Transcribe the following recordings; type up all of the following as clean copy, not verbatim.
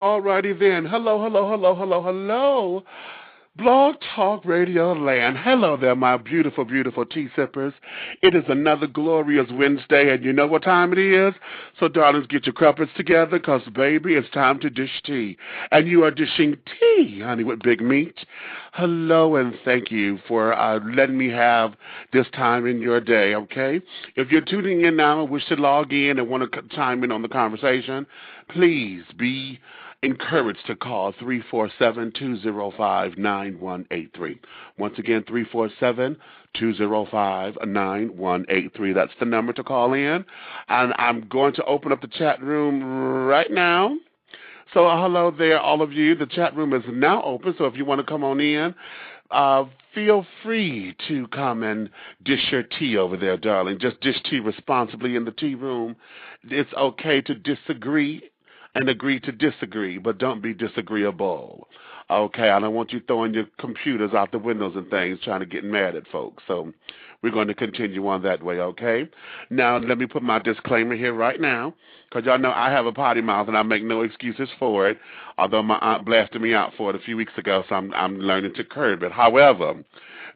Alrighty then. Hello, hello, hello, hello, hello. Blog Talk Radio Land. Hello there, my beautiful, beautiful tea sippers. It is another glorious Wednesday, and you know what time it is? So, darlings, get your crumpets together, because, baby, it's time to dish tea. And you are dishing tea, honey, with big meat. Hello, and thank you for letting me have this time in your day, okay? If you're tuning in now and wish to log in and want to chime in on the conversation, please be encouraged to call 347-205-9183. Once again, 347-205-9183. That's the number to call in. And I'm going to open up the chat room right now. So hello there, all of you. The chat room is now open, so if you want to come on in, feel free to come and dish your tea over there, darling. Just dish tea responsibly in the tea room. It's okay to disagree and agree to disagree, but don't be disagreeable. Okay, I don't want you throwing your computers out the windows and things trying to get mad at folks. So we're going to continue on that way, okay? Now, let me put my disclaimer here right now, because y'all know I have a potty mouth and I make no excuses for it, although my aunt blasted me out for it a few weeks ago, so I'm learning to curb it. However,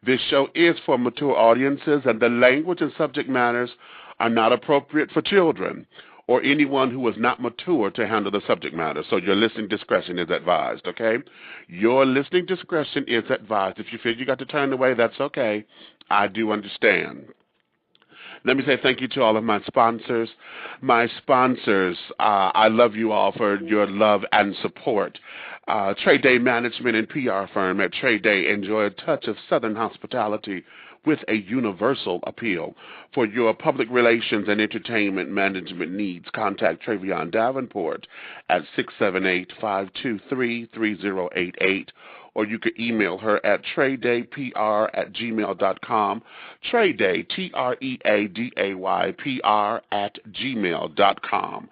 this show is for mature audiences, and the language and subject matters are not appropriate for children or anyone who is not mature to handle the subject matter. So your listening discretion is advised, okay? Your listening discretion is advised. If you feel you got to turn away, that's okay. I do understand. Let me say thank you to all of my sponsors. My sponsors, I love you all for your love and support. Trade Day Management and PR firm at Trade Day. Enjoy a touch of Southern hospitality with a universal appeal. For your public relations and entertainment management needs, contact Travion Davenport at 678-523-3088, or you could email her at tradedaypr@gmail.com, tradeday, TREADAYPR@gmail.com.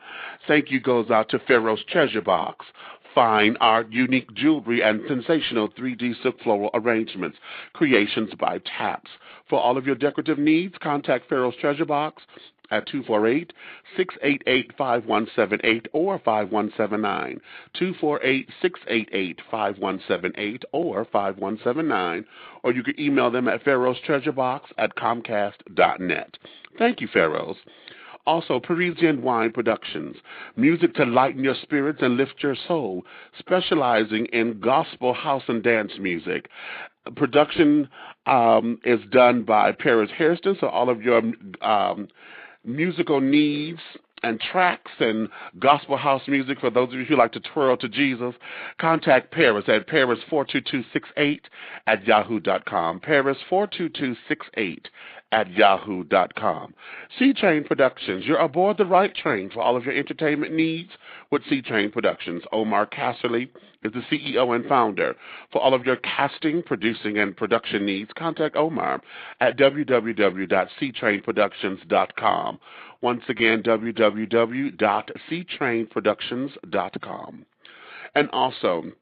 Thank you goes out to Pharaoh's Treasure Box. Fine art, unique jewelry, and sensational 3D silk floral arrangements. Creations by Taps. For all of your decorative needs, contact Pharaoh's Treasure Box at 248-688-5178 or 5179, 248-688-5178 or 5179, or you can email them at pharaohstreasurebox@comcast.net. Thank you, Pharaohs. Also, Parisian Wine Productions, music to lighten your spirits and lift your soul, specializing in gospel, house, and dance music. Production is done by Paris Hairston, so all of your musical needs and tracks and gospel house music, for those of you who like to twirl to Jesus, contact Paris at paris42268@yahoo.com, paris42268@yahoo.com. C Train Productions, you're aboard the right train for all of your entertainment needs with C Train Productions. Omar Casserly is the CEO and founder. For all of your casting, producing, and production needs, contact Omar at www.ctrainproductions.com. Once again, www.ctrainproductions.com. And also,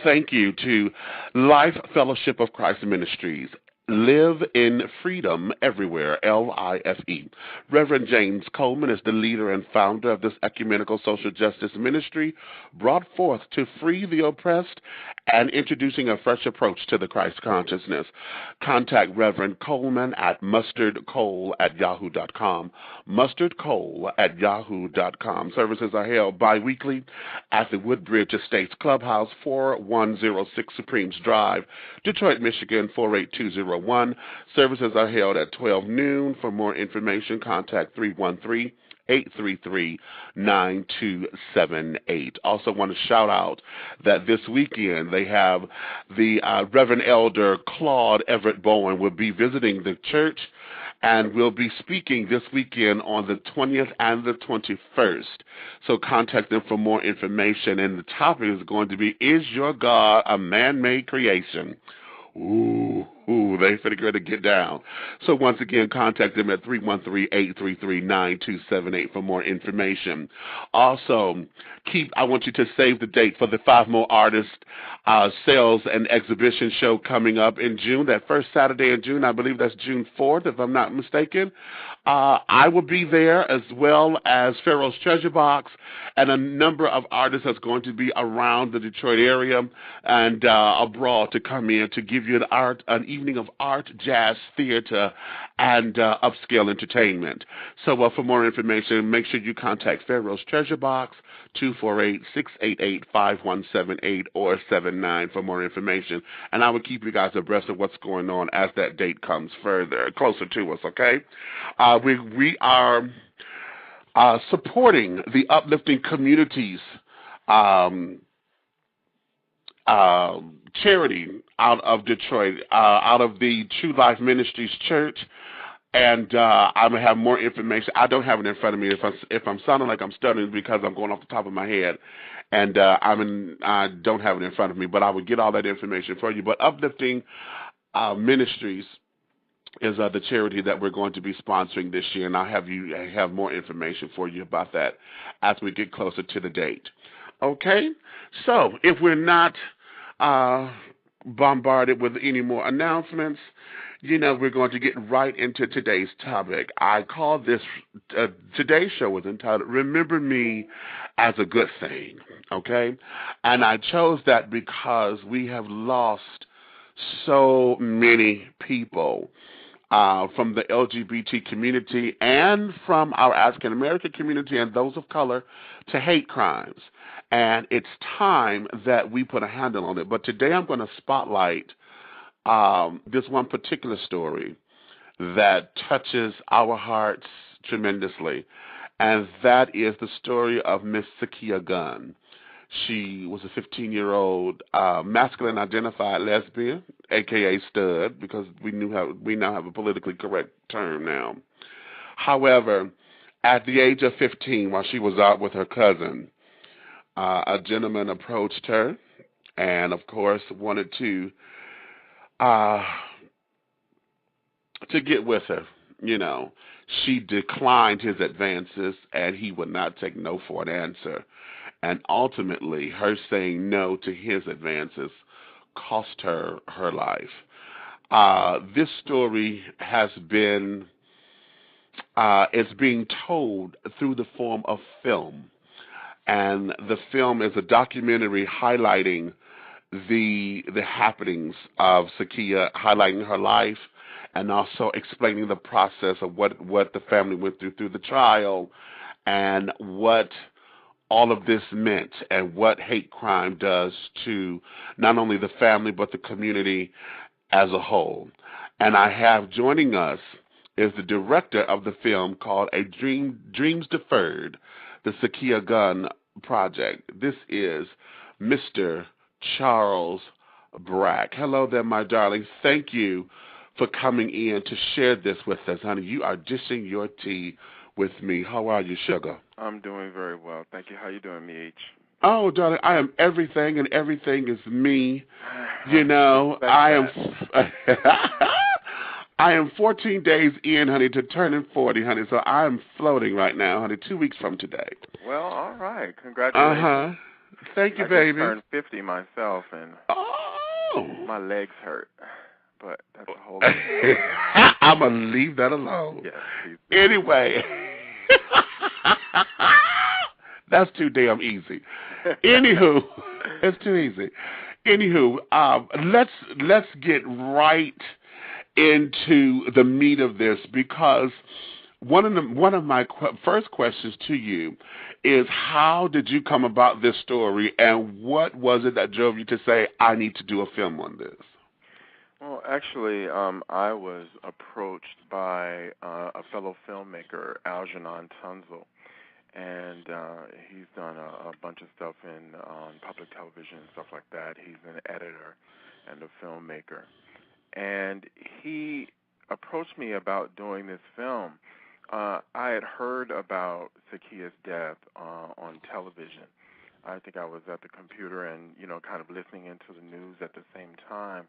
thank you to Life Fellowship of Christ Ministries. Live in freedom everywhere, LIFE. Reverend James Coleman is the leader and founder of this ecumenical social justice ministry, brought forth to free the oppressed and introducing a fresh approach to the Christ consciousness. Contact Reverend Coleman at mustardcole@yahoo.com, mustardcole@yahoo.com. Services are held bi-weekly at the Woodbridge Estates Clubhouse, 4106 Supremes Drive, Detroit, Michigan, 48201. Services are held at 12 noon. For more information, contact 313-833-9278. Also want to shout out that this weekend they have the Reverend Elder Claude Everett Bowen will be visiting the church and will be speaking this weekend on the 20th and the 21st. So contact them for more information. And the topic is going to be, is your God a man-made creation? Ooh. They figure to get down. So once again, contact them at 313-833-9278 for more information. Also, I want you to save the date for the 5 More Artists sales and exhibition show coming up in June, that first Saturday in June. I believe that's June 4th, if I'm not mistaken. I will be there, as well as Pharaoh's Treasure Box and a number of artists that's going to be around the Detroit area and abroad to come in to give you an evening of art, jazz, theater, and upscale entertainment. So for more information, make sure you contact Pharaoh's Treasure Box, 248-688-5178 or 79 for more information. And I will keep you guys abreast of what's going on as that date comes closer to us, okay? We are supporting the Uplifting Communities charity out of Detroit, out of the True Life Ministries Church. And I'm going to have more information. I don't have it in front of me. If I'm sounding like I'm stuttering, because I'm going off the top of my head, and I don't have it in front of me, but I will get all that information for you. But Uplifting Ministries is the charity that we're going to be sponsoring this year, and I'll have more information for you about that as we get closer to the date. Okay? So if we're not bombarded with any more announcements, we're going to get right into today's topic. I call this, today's show was entitled, Remember Me as a Good Thing, okay? And I chose that because we have lost so many people from the LGBT community and from our African American community and those of color to hate crimes. And it's time that we put a handle on it. But today I'm going to spotlight this one particular story that touches our hearts tremendously, and that is the story of Miss Sakia Gunn. She was a 15-year-old masculine identified lesbian, aka stud, because we now have a politically correct term now. However, at the age of 15, while she was out with her cousin, a gentleman approached her and, of course, wanted to get with her. She declined his advances, and he would not take no for an answer. And ultimately, her saying no to his advances cost her her life. This story has been, it's being told through the form of film. And the film is a documentary highlighting the happenings of Sakia, highlighting her life, and also explaining the process of what the family went through the trial, and what all of this meant, and what hate crime does to not only the family but the community as a whole. And I have joining us is the director of the film called Dreams Deferred, the Sakia Gunn Project. This is Mr. Charles Brack. Hello there, my darling. Thank you for coming in to share this with us, honey. You are dishing your tea with me. How are you, sugar? I'm doing very well. Thank you. How you doing, Meech? Oh, darling, I am everything, and everything is me. I am 14 days in, honey, to turning 40, honey. So I am floating right now, honey, 2 weeks from today. Well, all right. Congratulations. Thank you, I baby. I just turned 50 myself, and my legs hurt. But that's a whole other story. I'm going to leave that alone. Yes. Anyway. That's too damn easy. Anywho, it's too easy. Anywho, let's get right into the meat of this, because one of my first questions to you is, how did you come about this story, and what was it that drove you to say, I need to do a film on this? Well, actually, I was approached by a fellow filmmaker, Algernon Tunzel, and he's done a bunch of stuff on public television and stuff like that. He's an editor and a filmmaker. And he approached me about doing this film. I had heard about Sakia's death on television. I think I was at the computer and, kind of listening into the news at the same time.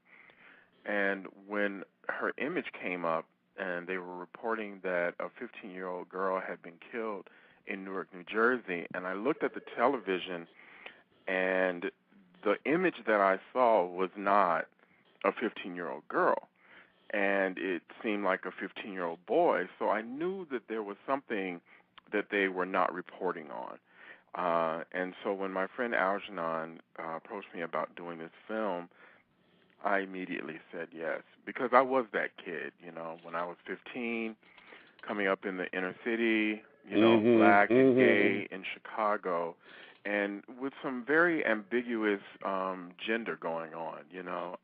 And when her image came up and they were reporting that a 15-year-old girl had been killed in Newark, New Jersey, and I looked at the television, and the image that I saw was not a 15-year-old girl, and it seemed like a 15-year-old boy, so I knew that there was something that they were not reporting on. And so when my friend Algernon approached me about doing this film, I immediately said yes, because I was that kid, when I was 15, coming up in the inner city, black and gay in Chicago, and with some very ambiguous gender going on,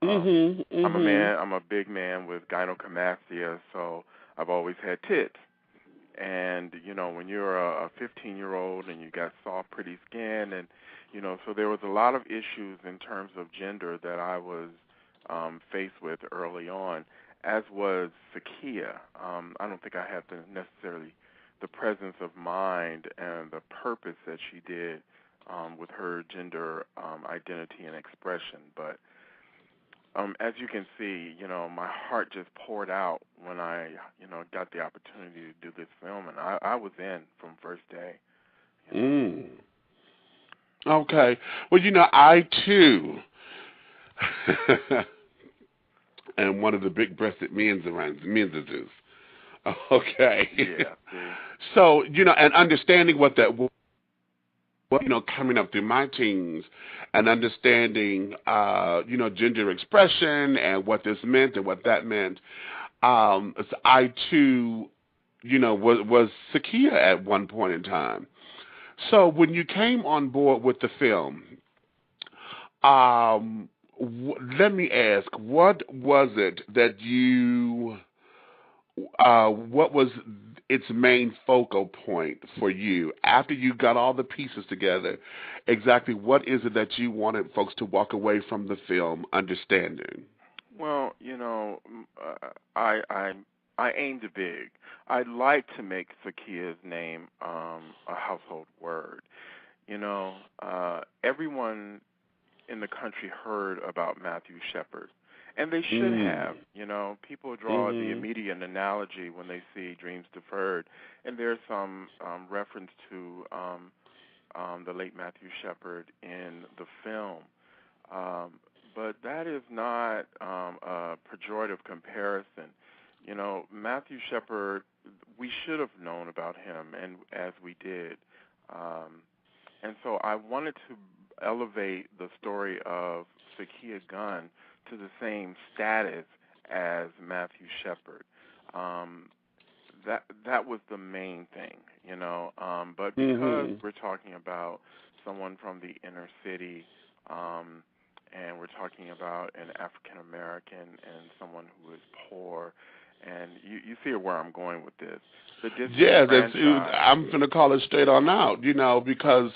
I'm a man, I'm a big man with gynecomastia, so I've always had tits. And, when you're a 15-year-old and you got soft, pretty skin, and, so there was a lot of issues in terms of gender that I was faced with early on, as was Sakia. I don't think I had necessarily the presence of mind and the purpose that she did with her gender identity and expression. But as you can see, my heart just poured out when I, got the opportunity to do this film, and I was in from first day. Okay. Well, I too am one of the big-breasted men's around men's. Okay. Yeah. So, and understanding what that was, coming up through my teens and understanding, gender expression and what this meant and what that meant. I too, was Sakia at one point in time. So when you came on board with the film, let me ask, what was it that what was its main focal point for you after you got all the pieces together? Exactly what is it that you wanted folks to walk away from the film understanding? Well, I aimed big. I'd like to make Sakia's name a household word. Everyone in the country heard about Matthew Shepard, and they should have. People draw the immediate analogy when they see Dreams Deferred, and there's some reference to the late Matthew Shepard in the film. But that is not a pejorative comparison. Matthew Shepard, we should have known about him, and as we did. And so I wanted to elevate the story of Sakia Gunn to the same status as Matthew Shepard. That was the main thing, But because we're talking about someone from the inner city, and we're talking about an African American and someone who is poor, and you see where I'm going with this. I'm going to call it straight on out, because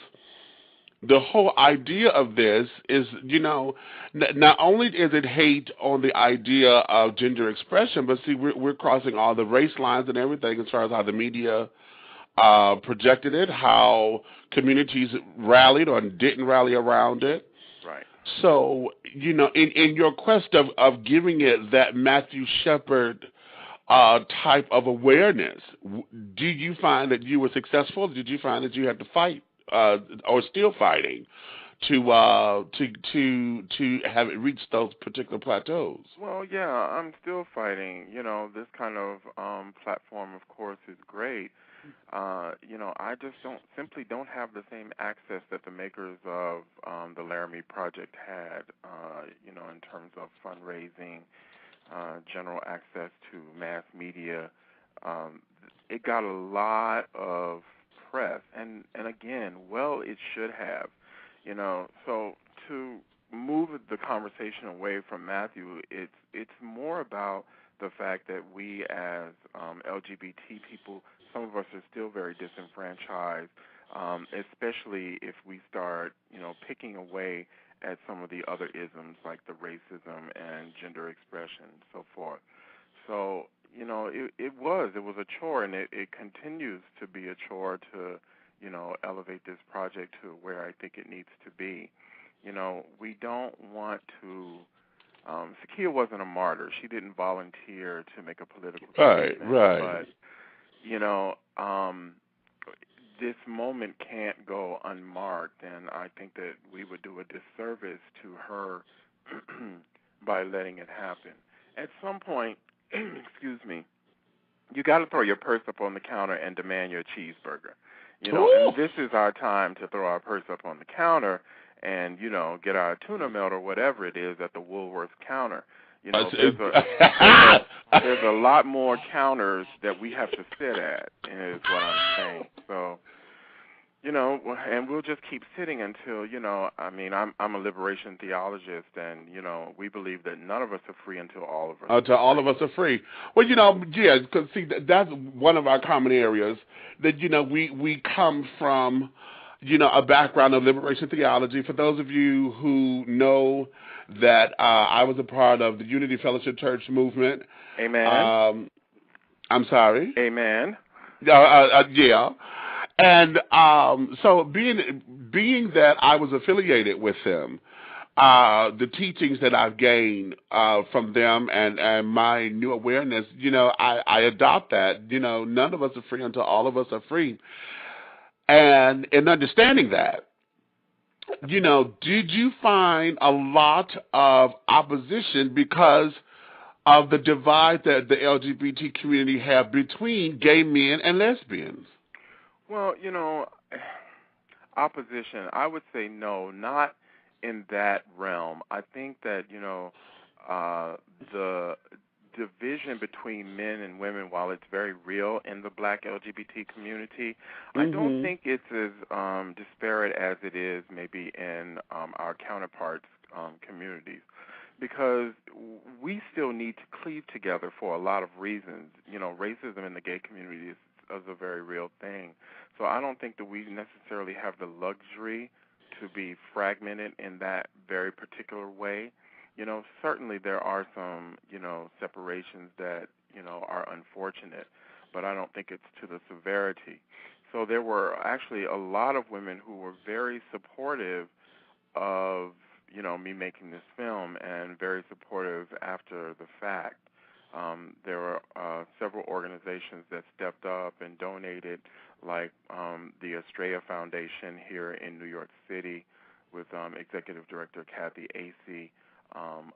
the whole idea of this is, not only is it hate on the idea of gender expression, but see, we're crossing all the race lines and everything as far as how the media projected it, how communities rallied or didn't rally around it. Right. So, in your quest of giving it that Matthew Shepard type of awareness, do you find that you were successful? Did you find that you had to fight, or still fighting, to have it reach those particular plateaus? Well, yeah, I'm still fighting. This kind of platform, of course, is great. I just don't have the same access that the makers of the Laramie Project had, in terms of fundraising, general access to mass media. It got a lot of press, and again, well, it should have, So to move the conversation away from Matthew, it's more about the fact that we as LGBT people, some of us are still very disenfranchised, especially if we start, picking away at some of the other isms like the racism and gender expression and so forth. So, it was a chore, and it continues to be a chore to, elevate this project to where I think it needs to be. We don't want to Sakia wasn't a martyr. She didn't volunteer to make a political statement. Right. But, this moment can't go unmarked, and I think that we would do a disservice to her by letting it happen. At some point, excuse me, you got to throw your purse up on the counter and demand your cheeseburger. And this is our time to throw our purse up on the counter and, get our tuna melt or whatever it is at the Woolworth counter. There's a lot more counters that we have to sit at, is what I'm saying. So, and we'll just keep sitting until, I'm a liberation theologist, and, we believe that none of us are free until all of us until all of us are free. Well, because, see, that's one of our common areas that, we come from, a background of liberation theology. For those of you who know that I was a part of the Unity Fellowship Church movement. Amen. I'm sorry? Amen. Yeah. And so being that I was affiliated with them, the teachings that I've gained from them and my new awareness, I adopt that. None of us are free until all of us are free. And in understanding that, did you find a lot of opposition because of the divide that the LGBT community have between gay men and lesbians? Well, opposition, I would say no, not in that realm. I think that, the division between men and women, while it's very real in the black LGBT community, I don't think it's as disparate as it is maybe in our counterparts' communities, because we still need to cleave together for a lot of reasons. Racism in the gay community is a very real thing. So I don't think that we necessarily have the luxury to be fragmented in that very particular way. Certainly there are some, separations that, are unfortunate, but I don't think it's to the severity. So there were actually a lot of women who were very supportive of, me making this film, and very supportive after the fact. There were several organizations that stepped up and donated, like the Estrella Foundation here in New York City with Executive Director Kathy Acey,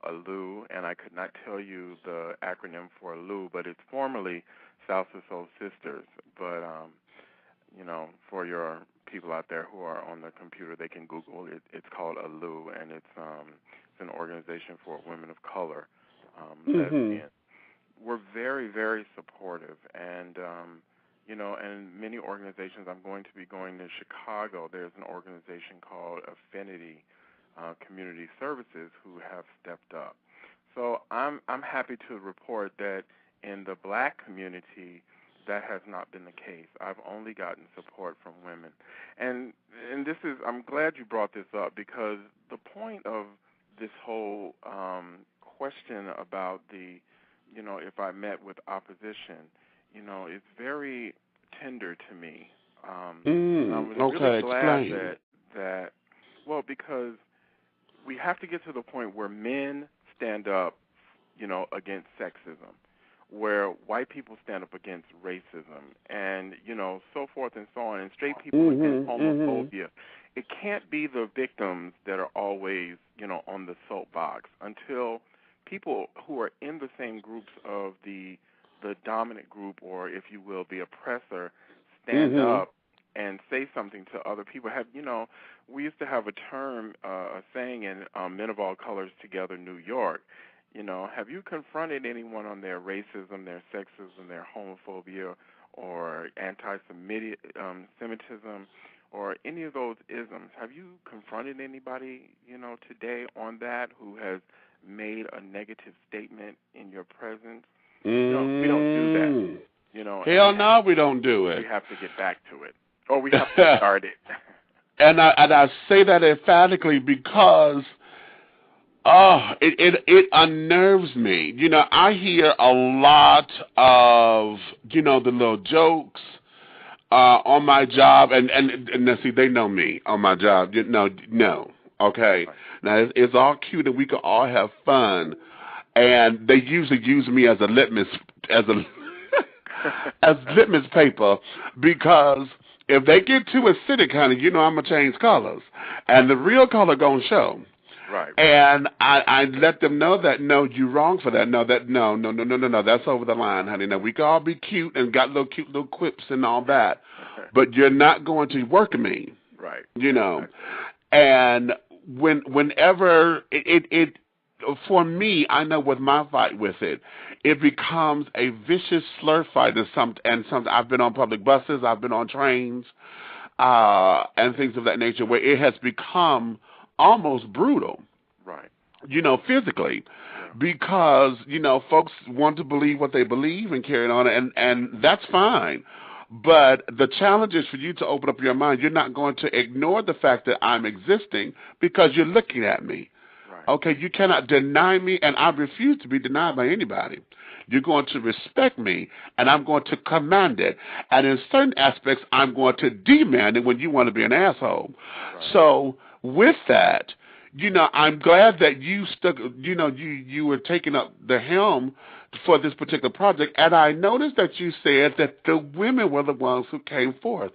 ALU, and I could not tell you the acronym for ALU, but it's formerly Salsa Soul Sisters. But, for your people out there who are on the computer, they can Google it. It's called ALU, and it's an organization for women of color, lesbians. We're very, very supportive, and and many organizations. I'm going to be going to Chicago. There's an organization called Affinity Community Services who have stepped up. So I'm happy to report that in the black community, that has not been the case. I've only gotten support from women, and this is. I'm glad you brought this up, because the point of this whole question about the if I met with opposition, it's very tender to me. I was really glad that, because we have to get to the point where men stand up, against sexism, where white people stand up against racism, and, so forth and so on, and straight people against homophobia. It can't be the victims that are always, on the soapbox, until people who are in the same groups of the dominant group, or if you will, the oppressor, stand up and say something to other people. We used to have a term, a saying in Men of All Colors Together, New York. Have you confronted anyone on their racism, their sexism, their homophobia, or anti-Semitism, or any of those isms? Have you confronted anybody, today on that who has made a negative statement in your presence? No, we don't do that. Hell no, we don't do it. We have to get back to it, or we have to start it. And I say that emphatically because it unnerves me. I hear a lot of the little jokes on my job, and see, they know me on my job. No, Okay, now it's all cute and we can all have fun, and they usually use me as a litmus as a as litmus paper, because if they get too acidic, honey, you know I'm gonna change colors, and the real color gonna show. Right. And I let them know that no, you're wrong for that. No, that's over the line, honey. Now we can all be cute and got cute little quips and all that, but you're not going to work me. Right. You know. And whenever it for me, I know with my fight with it, it becomes a vicious slur fight. And some I've been on public buses, I've been on trains, and things of that nature, where it has become almost brutal. Right. You know, physically, because folks want to believe what they believe and carry it on, and that's fine. But the challenge is for you to open up your mind. You're not going to ignore the fact that I'm existing because you're looking at me. Right. Okay, you cannot deny me, and I refuse to be denied by anybody. You're going to respect me, and I'm going to command it. And in certain aspects, I'm going to demand it when you want to be an asshole. Right. So with that, I'm glad that you stuck, you were taking up the helm for this particular project, and I noticed that you said that the women were the ones who came forth.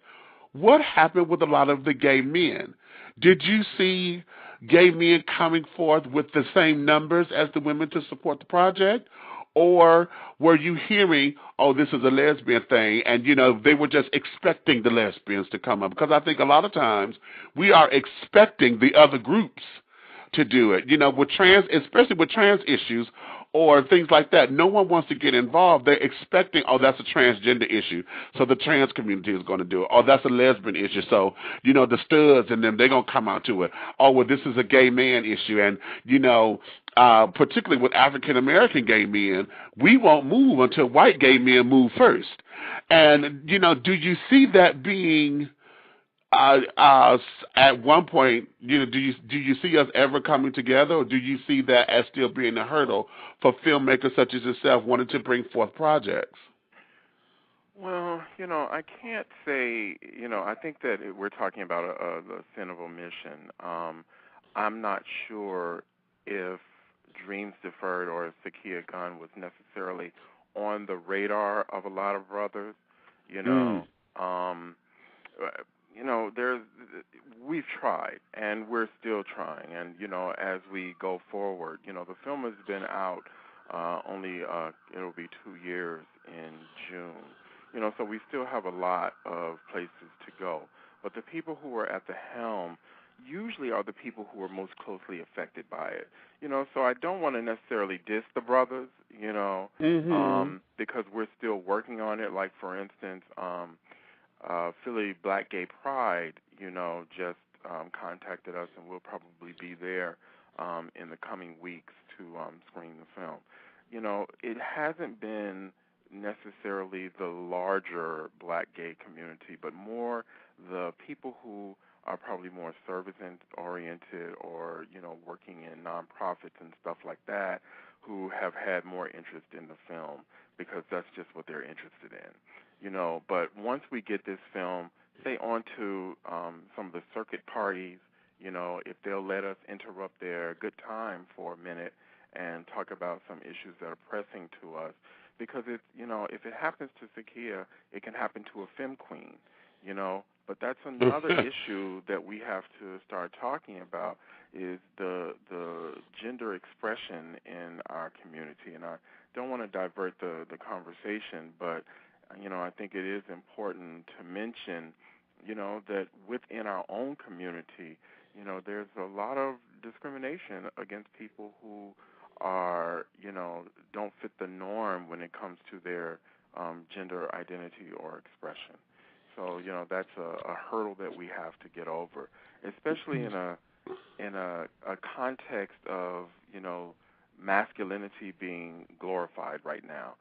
What happened with a lot of the gay men? Did you see gay men coming forth with the same numbers as the women to support the project? Or were you hearing, oh, this is a lesbian thing, and, they were just expecting the lesbians to come up? Because I think a lot of times we are expecting the other groups to do it. With especially with trans issues or things like that, no one wants to get involved. They're expecting, oh, that's a transgender issue, so the trans community is going to do it. Oh, that's a lesbian issue, so, the studs and them, they're going to come out to it. Oh, well, this is a gay man issue, and, particularly with African-American gay men, we won't move until white gay men move first. And, do you see that being... at one point, do you see us ever coming together, or do you see that as still being a hurdle for filmmakers such as yourself wanting to bring forth projects? Well, I can't say, I think that we're talking about the sin of omission. I'm not sure if Dreams Deferred or Sakia Gunn was necessarily on the radar of a lot of brothers, we've tried, and we're still trying, and, as we go forward, the film has been out only, it'll be 2 years in June, so we still have a lot of places to go. But the people who are at the helm usually are the people who are most closely affected by it, so I don't want to necessarily diss the brothers, because we're still working on it. Like, for instance, Philly Black Gay Pride, just contacted us, and we'll probably be there in the coming weeks to screen the film. It hasn't been necessarily the larger black gay community, but more the people who are probably more service-oriented or, working in nonprofits and stuff like that, who have had more interest in the film because that's just what they're interested in. But once we get this film, say, onto some of the circuit parties, if they'll let us interrupt their good time for a minute and talk about some issues that are pressing to us, because if it happens to Sakia, it can happen to a femme queen, But that's another issue that we have to start talking about is the gender expression in our community. And I don't want to divert the conversation, but I think it is important to mention, that within our own community, there's a lot of discrimination against people who are, don't fit the norm when it comes to their gender identity or expression. So, that's a hurdle that we have to get over, especially in a context of, masculinity being glorified right now.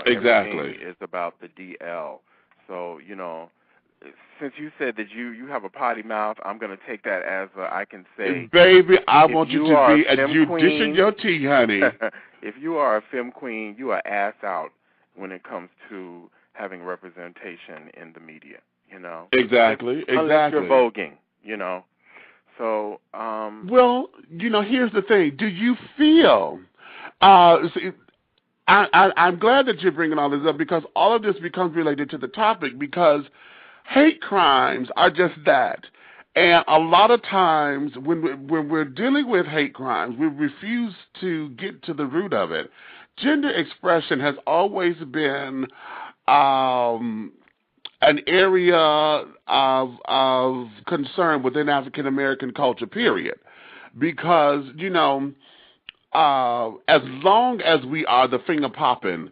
Exactly. Everything is about the DL. So, since you said that you have a potty mouth, I'm going to take that as I can say, baby, I want you to be a judicious queen, your tea, honey. If you are a femme queen, you are ass out when it comes to having representation in the media, Exactly. Unless you're voguing, So, well, here's the thing. Do you feel? See, I'm glad that you're bringing all this up because all of this becomes related to the topic because hate crimes are just that. And a lot of times when we're dealing with hate crimes, we refuse to get to the root of it. Gender expression has always been an area of concern within African American culture, period. Because, as long as we are the finger popping,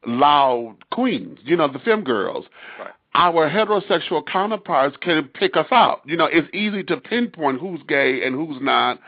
loud queens, the femme girls, right. our heterosexual counterparts can pick us out. It's easy to pinpoint who's gay and who's not,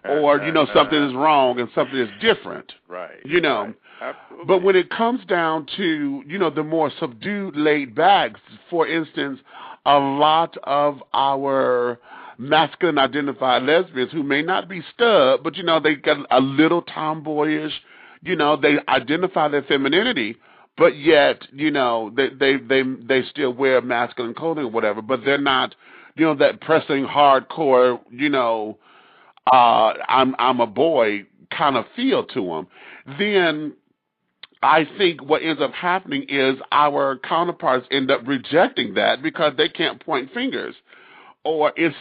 or, something is wrong and something is different. Right. Right. Absolutely. But when it comes down to, the more subdued, laid backs, for instance, a lot of our masculine identified lesbians who may not be stub, but, they got a little tomboyish, they identify their femininity, but yet, they still wear masculine clothing or whatever, but they're not, that pressing hardcore, I'm a boy kind of feel to them. Then I think what ends up happening is our counterparts end up rejecting that because they can't point fingers, or it's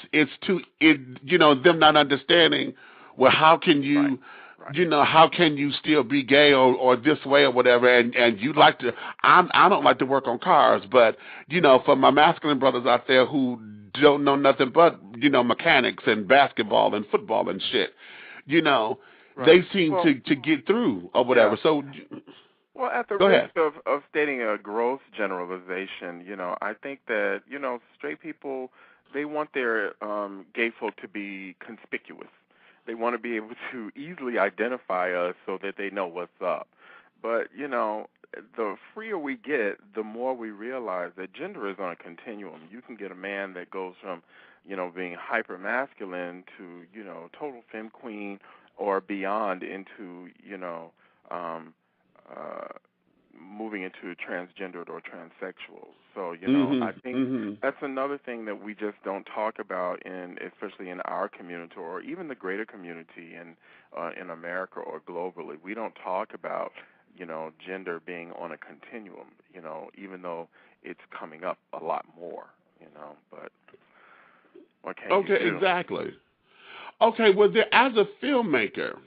them not understanding. Well, how can you, right. How can you still be gay or this way or whatever? And you like to, I don't like to work on cars, but for my masculine brothers out there who don't know nothing but mechanics and basketball and football and shit, right. They seem to get through or whatever. Yeah. So. Well, at the risk of stating a gross generalization, I think that, straight people, they want their gay folk to be conspicuous. They want to be able to easily identify us so that they know what's up. But, the freer we get, the more we realize that gender is on a continuum. You can get a man that goes from, being hyper masculine to, total femme queen or beyond into, moving into transgendered or transsexual. So, I think that's another thing that we just don't talk about, especially in our community or even the greater community in America or globally. We don't talk about, gender being on a continuum, even though it's coming up a lot more, but what can you do? Okay, exactly. Okay, well, as a filmmaker,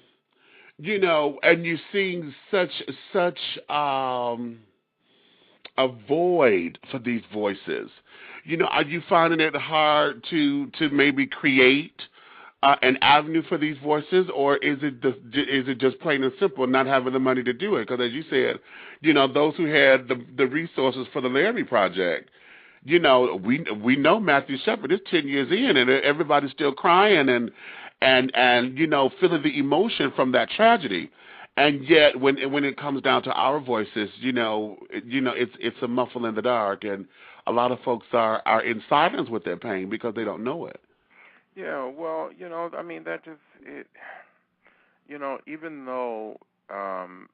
and you're seeing such a void for these voices. Are you finding it hard to maybe create an avenue for these voices, or is it just plain and simple not having the money to do it? Because as you said, those who had the resources for the Larry Project, we know Matthew Shepard is 10 years in, and everybody's still crying and feeling the emotion from that tragedy. And yet, when it comes down to our voices, it's a muffle in the dark, and a lot of folks are in silence with their pain because they don't know it. Yeah, well, that just even though, and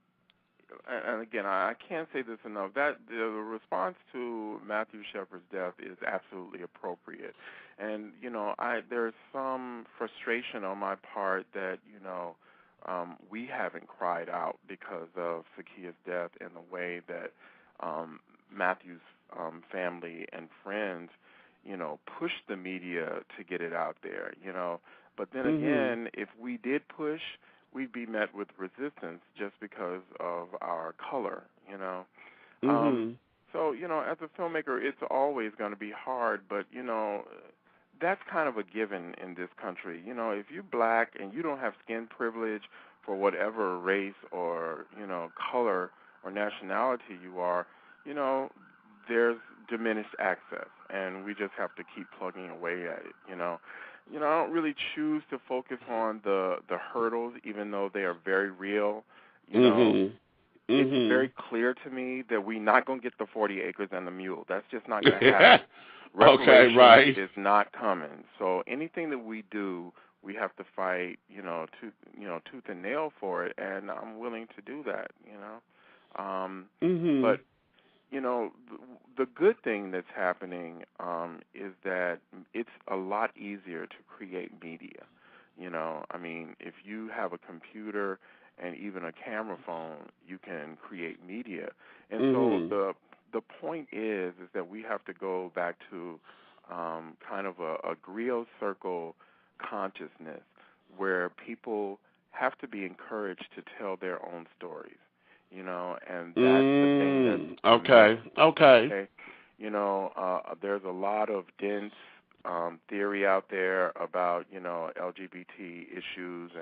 again, I can't say this enough, that the response to Matthew Shepard's death is absolutely appropriate. And, there's some frustration on my part that, we haven't cried out because of Sakia's death in the way that Matthew's family and friends, pushed the media to get it out there, But then again, if we did push, we'd be met with resistance just because of our color, So, as a filmmaker, it's always going to be hard, but, that's kind of a given in this country. If you're black and you don't have skin privilege for whatever race or, color or nationality you are, there's diminished access, and we just have to keep plugging away at it, I don't really choose to focus on the hurdles, even though they are very real. It's very clear to me that we're not going to get the 40 acres and the mule. That's just not going to happen. Reparation is not coming. So anything that we do, we have to fight, tooth and nail for it, and I'm willing to do that, But the good thing that's happening is that it's a lot easier to create media. I mean, if you have a computer and even a camera phone, you can create media. And so the point is that we have to go back to kind of a griot circle consciousness where people have to be encouraged to tell their own stories, and that's the thing that Okay. There's a lot of dense theory out there about, LGBT issues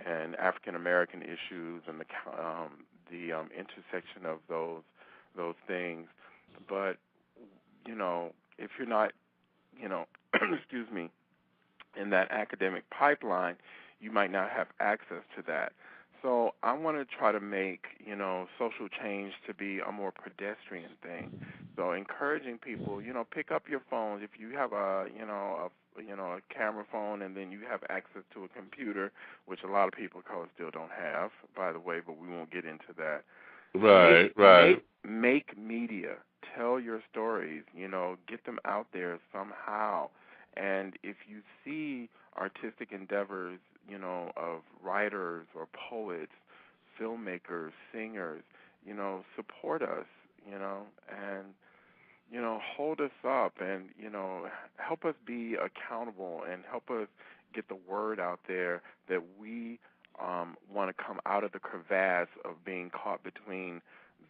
and African American issues and the intersection of those things. But, if you're not, excuse me, in that academic pipeline, you might not have access to that. So I want to try to make, social change to be a more pedestrian thing. So encouraging people, pick up your phones. If you have a camera phone and then you have access to a computer, which a lot of people still don't have, by the way, but we won't get into that. Right. Make media. Tell your stories, get them out there somehow. And if you see artistic endeavors, of writers or poets, filmmakers, singers, support us, and, hold us up and, help us be accountable and help us get the word out there that we want to come out of the crevasse of being caught between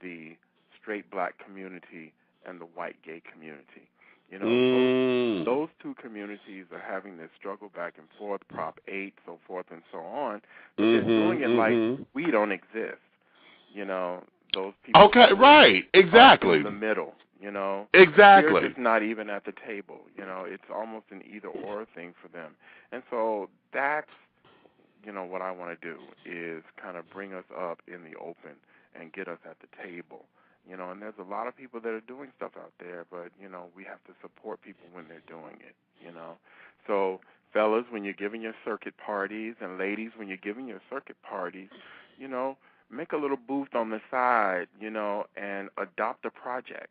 the straight black community and the white gay community. Those two communities are having this struggle back and forth, Prop 8, so forth and so on. But they're doing it like we don't exist. Those people. Okay, right, exactly. In the middle. Exactly. They're just not even at the table. It's almost an either-or thing for them. And so that's, what I want to do is kind of bring us up in the open and get us at the table. And there's a lot of people that are doing stuff out there, but, we have to support people when they're doing it, So, fellas, when you're giving your circuit parties, and ladies, when you're giving your circuit parties, make a little booth on the side, and adopt a project.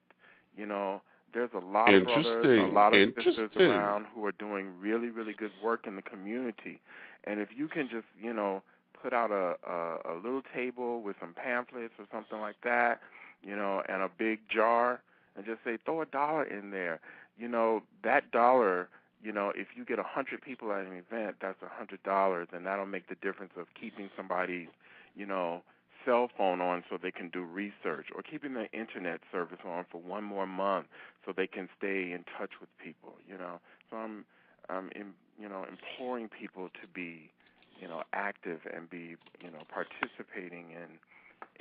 There's a lot of brothers, a lot of sisters around who are doing really, really good work in the community. And if you can just, put out a little table with some pamphlets or something like that, and a big jar, and just say, throw $1 in there. That dollar, if you get 100 people at an event, that's $100, and that'll make the difference of keeping somebody's, cell phone on so they can do research, or keeping the internet service on for one more month so they can stay in touch with people, So I'm imploring people to be, active and be, participating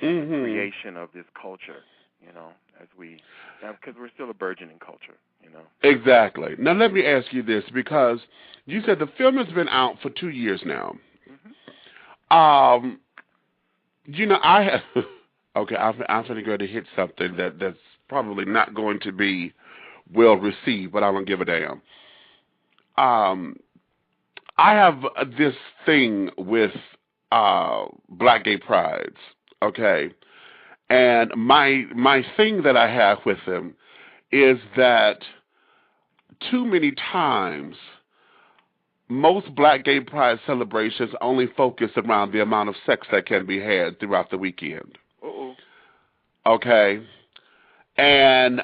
in the creation of this culture, because we're still a burgeoning culture, Exactly. Now let me ask you this, because you said the film has been out for 2 years now. I have. Okay, I'm going to go to hit something that's probably not going to be well received, but I don't give a damn. I have this thing with black gay prides, okay? And my thing that I have with them is that too many times most black gay pride celebrations only focus around the amount of sex that can be had throughout the weekend. Okay? And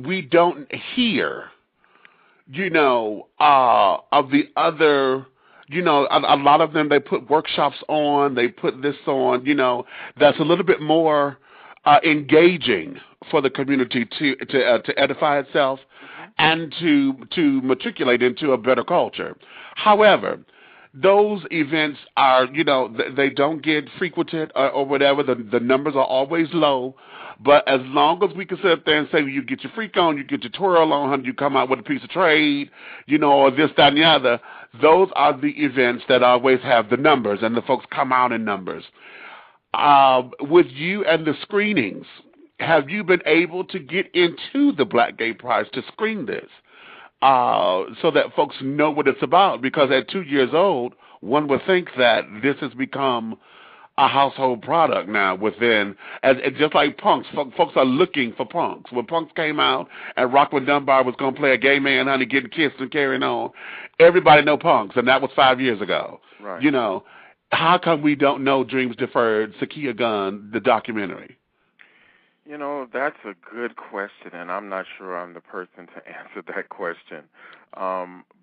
we don't hear, of the other, a lot of them, they put workshops on, they put this on, that's a little bit more engaging for the community to edify itself and to matriculate into a better culture. However, those events are, they don't get frequented or whatever. The numbers are always low. But as long as we can sit up there and say, you get your freak on, you get your twirl on, you come out with a piece of trade, or this, that, and the other, those are the events that always have the numbers, and the folks come out in numbers. With you and the screenings, have you been able to get into the Black Gay Prize to screen this so that folks know what it's about? Because at 2 years old, one would think that this has become a household product now within, and just like punks, folks are looking for punks. When punks came out and Rockland Dunbar was going to play a gay man, honey, getting kissed and carrying on, everybody know punks, and that was 5 years ago. Right. You know, how come we don't know Dreams Deferred, Sakia Gunn, the documentary? You know, that's a good question, and I'm not sure I'm the person to answer that question.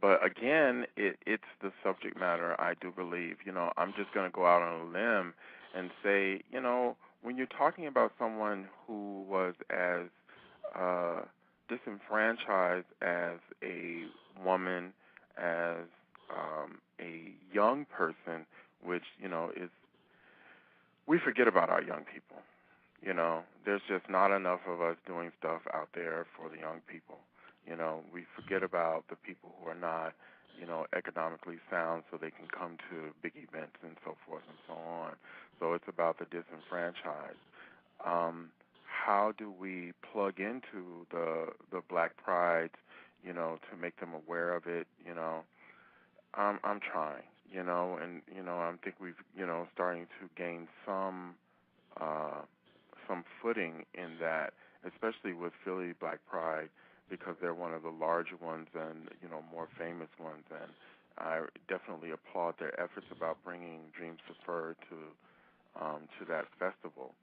But again, it's the subject matter, I do believe. You know, I'm just going to go out on a limb and say, you know, when you're talking about someone who was as disenfranchised as a woman, as a young person, which, you know, we forget about our young people. You know, there's just not enough of us doing stuff out there for the young people. You know, we forget about the people who are not, you know, economically sound so they can come to big events and so forth and so on. So it's about the disenfranchised. How do we plug into the Black Pride, you know, to make them aware of it? You know, I'm trying, you know, and, you know, I think we've, you know, starting to gain some footing in that, especially with Philly Black Pride, because they're one of the larger ones and, you know, more famous ones. And I definitely applaud their efforts about bringing Dreams Deferred to that festival.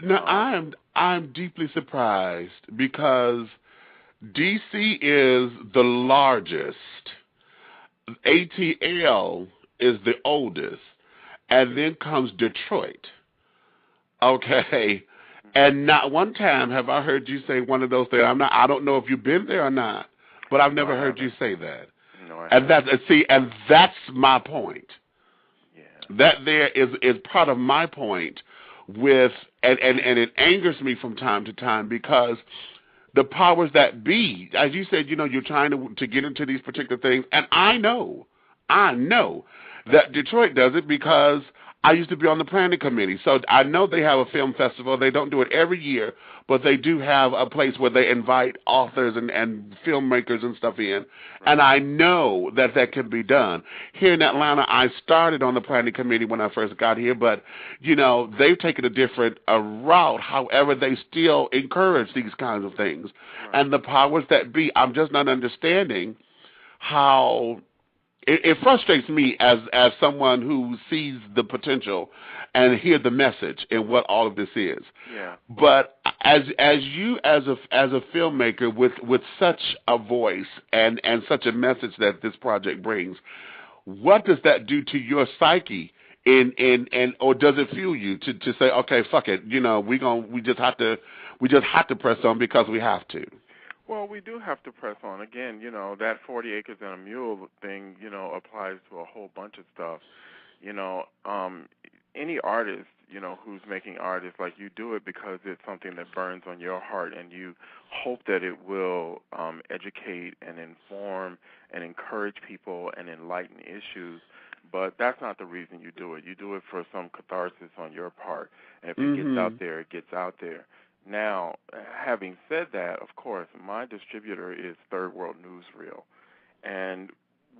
Now, I'm deeply surprised because DC is the largest, ATL is the oldest, and then comes Detroit. Okay. And not one time have I heard you say one of those things. I don't know if you've been there or not, but I've never heard you say that. No, I haven't. And that's my point. Yeah. That there is part of my point with, and it angers me from time to time because the powers that be, as you said, you know, you're trying to get into these particular things, and I know that Detroit does it because I used to be on the planning committee, so I know they have a film festival. They don't do it every year, but they do have a place where they invite authors and filmmakers and stuff in, and I know that can be done. Here in Atlanta, I started on the planning committee when I first got here, but, you know, they've taken a different route. However, they still encourage these kinds of things. And the powers that be, I'm just not understanding how... It frustrates me as someone who sees the potential and hear the message in what all of this is. Yeah. But as you as a filmmaker with such a voice and such a message that this project brings, what does that do to your psyche? Or does it fuel you to say, okay, fuck it, you know, we just have to press on because we have to? Well, we do have to press on. Again, you know, that 40 acres and a mule thing, you know, applies to a whole bunch of stuff. You know, any artist, you know, who's making art is like, you do it because it's something that burns on your heart and you hope that it will educate and inform and encourage people and enlighten issues. But that's not the reason you do it. You do it for some catharsis on your part. And if it gets out there, it gets out there. Now, having said that, of course, my distributor is Third World Newsreel, and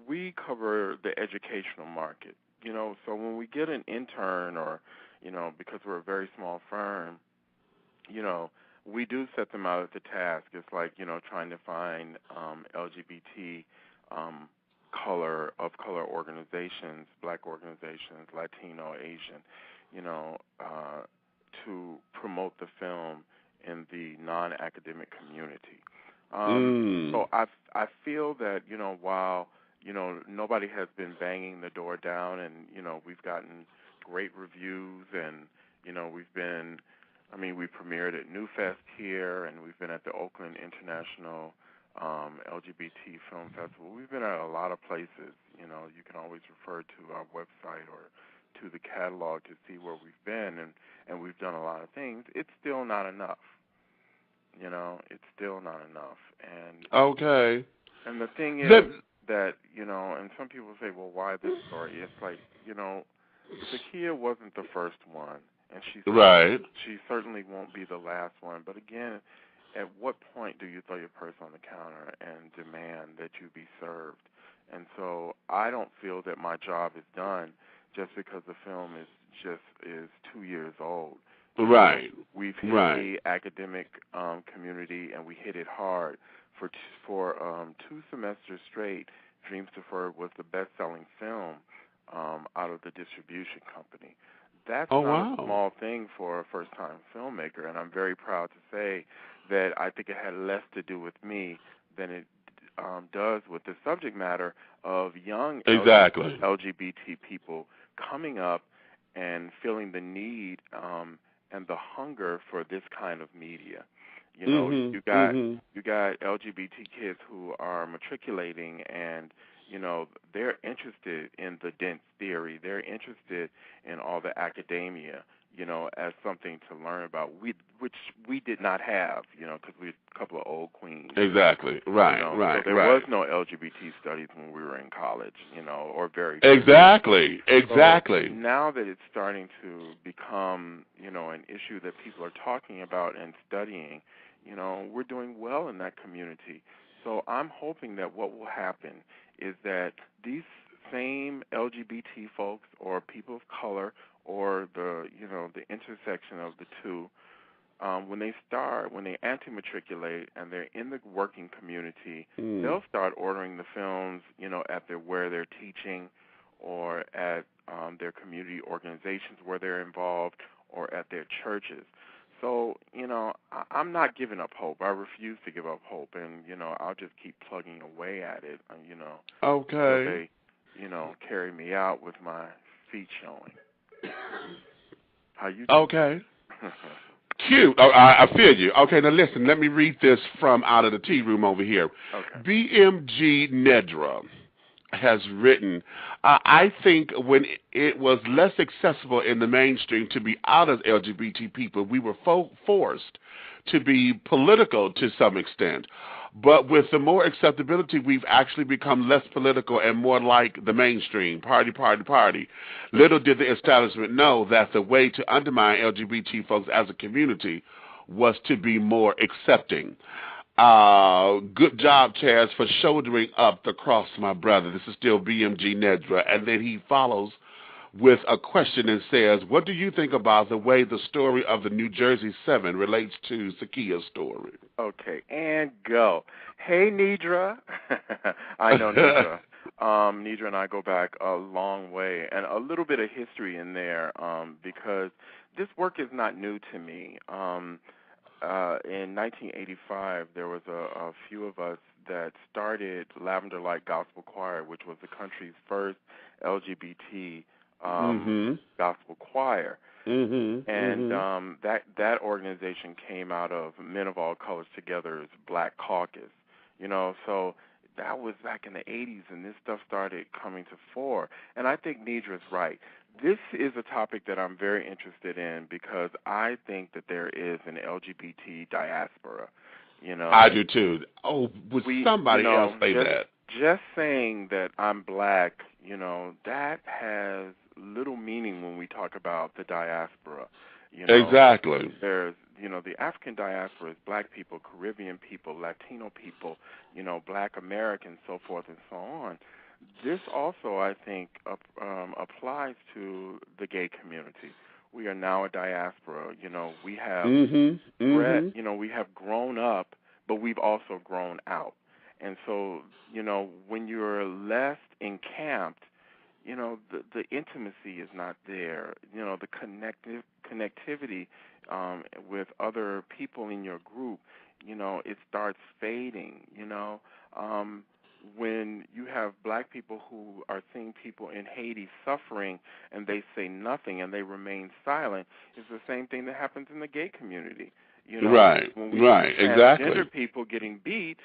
we cover the educational market. You know, so when we get an intern or, you know, because we're a very small firm, you know, we do set them out at the task. It's like, you know, trying to find LGBT color organizations, Black organizations, Latino, Asian, you know, to promote the film in the non-academic community. So I feel that, you know, while, you know, nobody has been banging the door down and, you know, we've gotten great reviews and, you know, we premiered at New Fest here and we've been at the Oakland International LGBT Film Festival. We've been at a lot of places. You know, you can always refer to our website or to the catalog to see where we've been, and we've done a lot of things. It's still not enough. You know, it's still not enough. And okay. And the thing is that, you know, and some people say, well, why this story? It's like, you know, Sakia wasn't the first one, and she certainly won't be the last one. But again, at what point do you throw your purse on the counter and demand that you be served? And so I don't feel that my job is done just because the film is just is 2 years old. Right. We've hit the academic community, and we hit it hard. For 2 semesters straight, Dreams Deferred was the best-selling film out of the distribution company. That's not a small thing for a first-time filmmaker, and I'm very proud to say that I think it had less to do with me than it does with the subject matter of young LGBT people coming up and feeling the need and the hunger for this kind of media. You know, you got LGBT kids who are matriculating, and you know, they're interested in the dense theory. They're interested in all the academia, you know, as something to learn about, which we did not have, you know, because we're a couple of old queens. Exactly. Right, you know? right, So there was no LGBT studies when we were in college, you know, or very few. Exactly. So now that it's starting to become, you know, an issue that people are talking about and studying, you know, we're doing well in that community. So I'm hoping that what will happen is that these same LGBT folks or people of color or the, you know, the intersection of the two, when they anti-matriculate and they're in the working community, they'll start ordering the films, you know, at where they're teaching or at their community organizations where they're involved or at their churches. So, you know, I'm not giving up hope. I refuse to give up hope, and, you know, I'll just keep plugging away at it, you know. Until they, you know, carry me out with my feet showing. How you doing? Okay. Cute. Oh, I feel you. Okay, now listen, let me read this from out of the tea room over here. Okay. BMG Nedra has written, I think when it was less accessible in the mainstream to be out as LGBT people, we were forced to be political to some extent. But with the more acceptability, we've actually become less political and more like the mainstream, party, party, party. Little did the establishment know that the way to undermine LGBT folks as a community was to be more accepting. Good job, Chaz, for shouldering up the cross, my brother. This is still BMG Nedra. And then he follows with a question and says, what do you think about the way the story of the New Jersey 7 relates to Sakia's story? Okay, and go. Hey, Nedra. I know Nedra. Nedra and I go back a long way, and a little bit of history in there because this work is not new to me. In 1985, there was a few of us that started Lavender Light Gospel Choir, which was the country's first LGBT gospel choir. And that organization came out of Men of All Colors Together's Black Caucus. You know, so that was back in the 80s, and this stuff started coming to fore. And I think Nedra's right. This is a topic that I'm very interested in because I think that there is an LGBT diaspora. You know, I do too. Oh, would somebody else say that? Just saying that I'm black, you know, that has little meaning when we talk about the diaspora. You know, exactly. There's, you know, the African diaspora is black people, Caribbean people, Latino people, you know, black Americans, so forth and so on. This also, I think, applies to the gay community. We are now a diaspora. You know, we have you know, we have grown up, but we've also grown out. And so, you know, when you're less encamped, you know, the intimacy is not there. You know, the connectivity with other people in your group, you know, it starts fading, you know. When you have black people who are seeing people in Haiti suffering and they say nothing and they remain silent, it's the same thing that happens in the gay community. You know, when we see transgender people getting beat,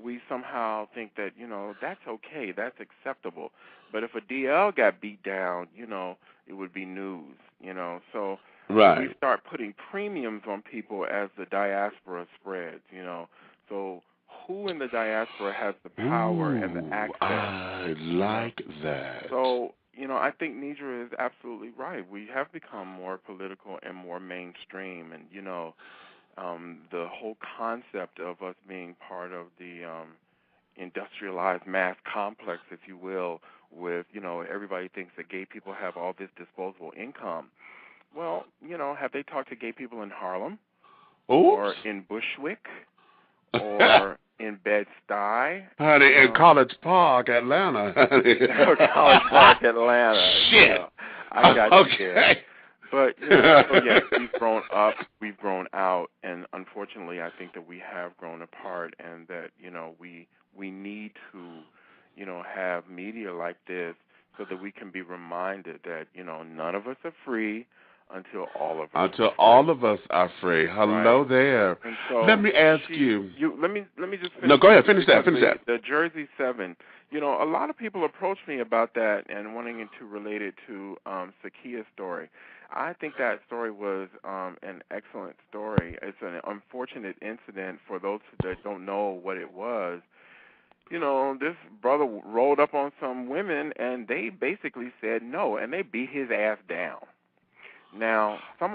we somehow think that, you know, that's okay, that's acceptable. But if a DL got beat down, you know, it would be news, you know. So we start putting premiums on people as the diaspora spreads, you know. So who in the diaspora has the power and the access? I like that. So, you know, I think Nedra is absolutely right. We have become more political and more mainstream, and, you know, the whole concept of us being part of the industrialized mass complex, if you will, with, everybody thinks that gay people have all this disposable income. Well, have they talked to gay people in Harlem? Oops. Or in Bushwick? Or in Bed-Stuy? Honey, in College Park, Atlanta. College Park, Atlanta. Shit. I got okay. you there. But, so yeah, we've grown up, we've grown out, and unfortunately I think that we have grown apart, and that, we need to, have media like this so that we can be reminded that, none of us are free until all of us are free. Hello right. There. And so let me ask you. Let me just finish. No, go ahead. Finish that. The Jersey 7. A lot of people approached me about that and wanting to relate it to Sakia's story. I think that story was an excellent story. It's an unfortunate incident for those that don't know what it was. This brother rolled up on some women, and they basically said no, and they beat his ass down. Now, some of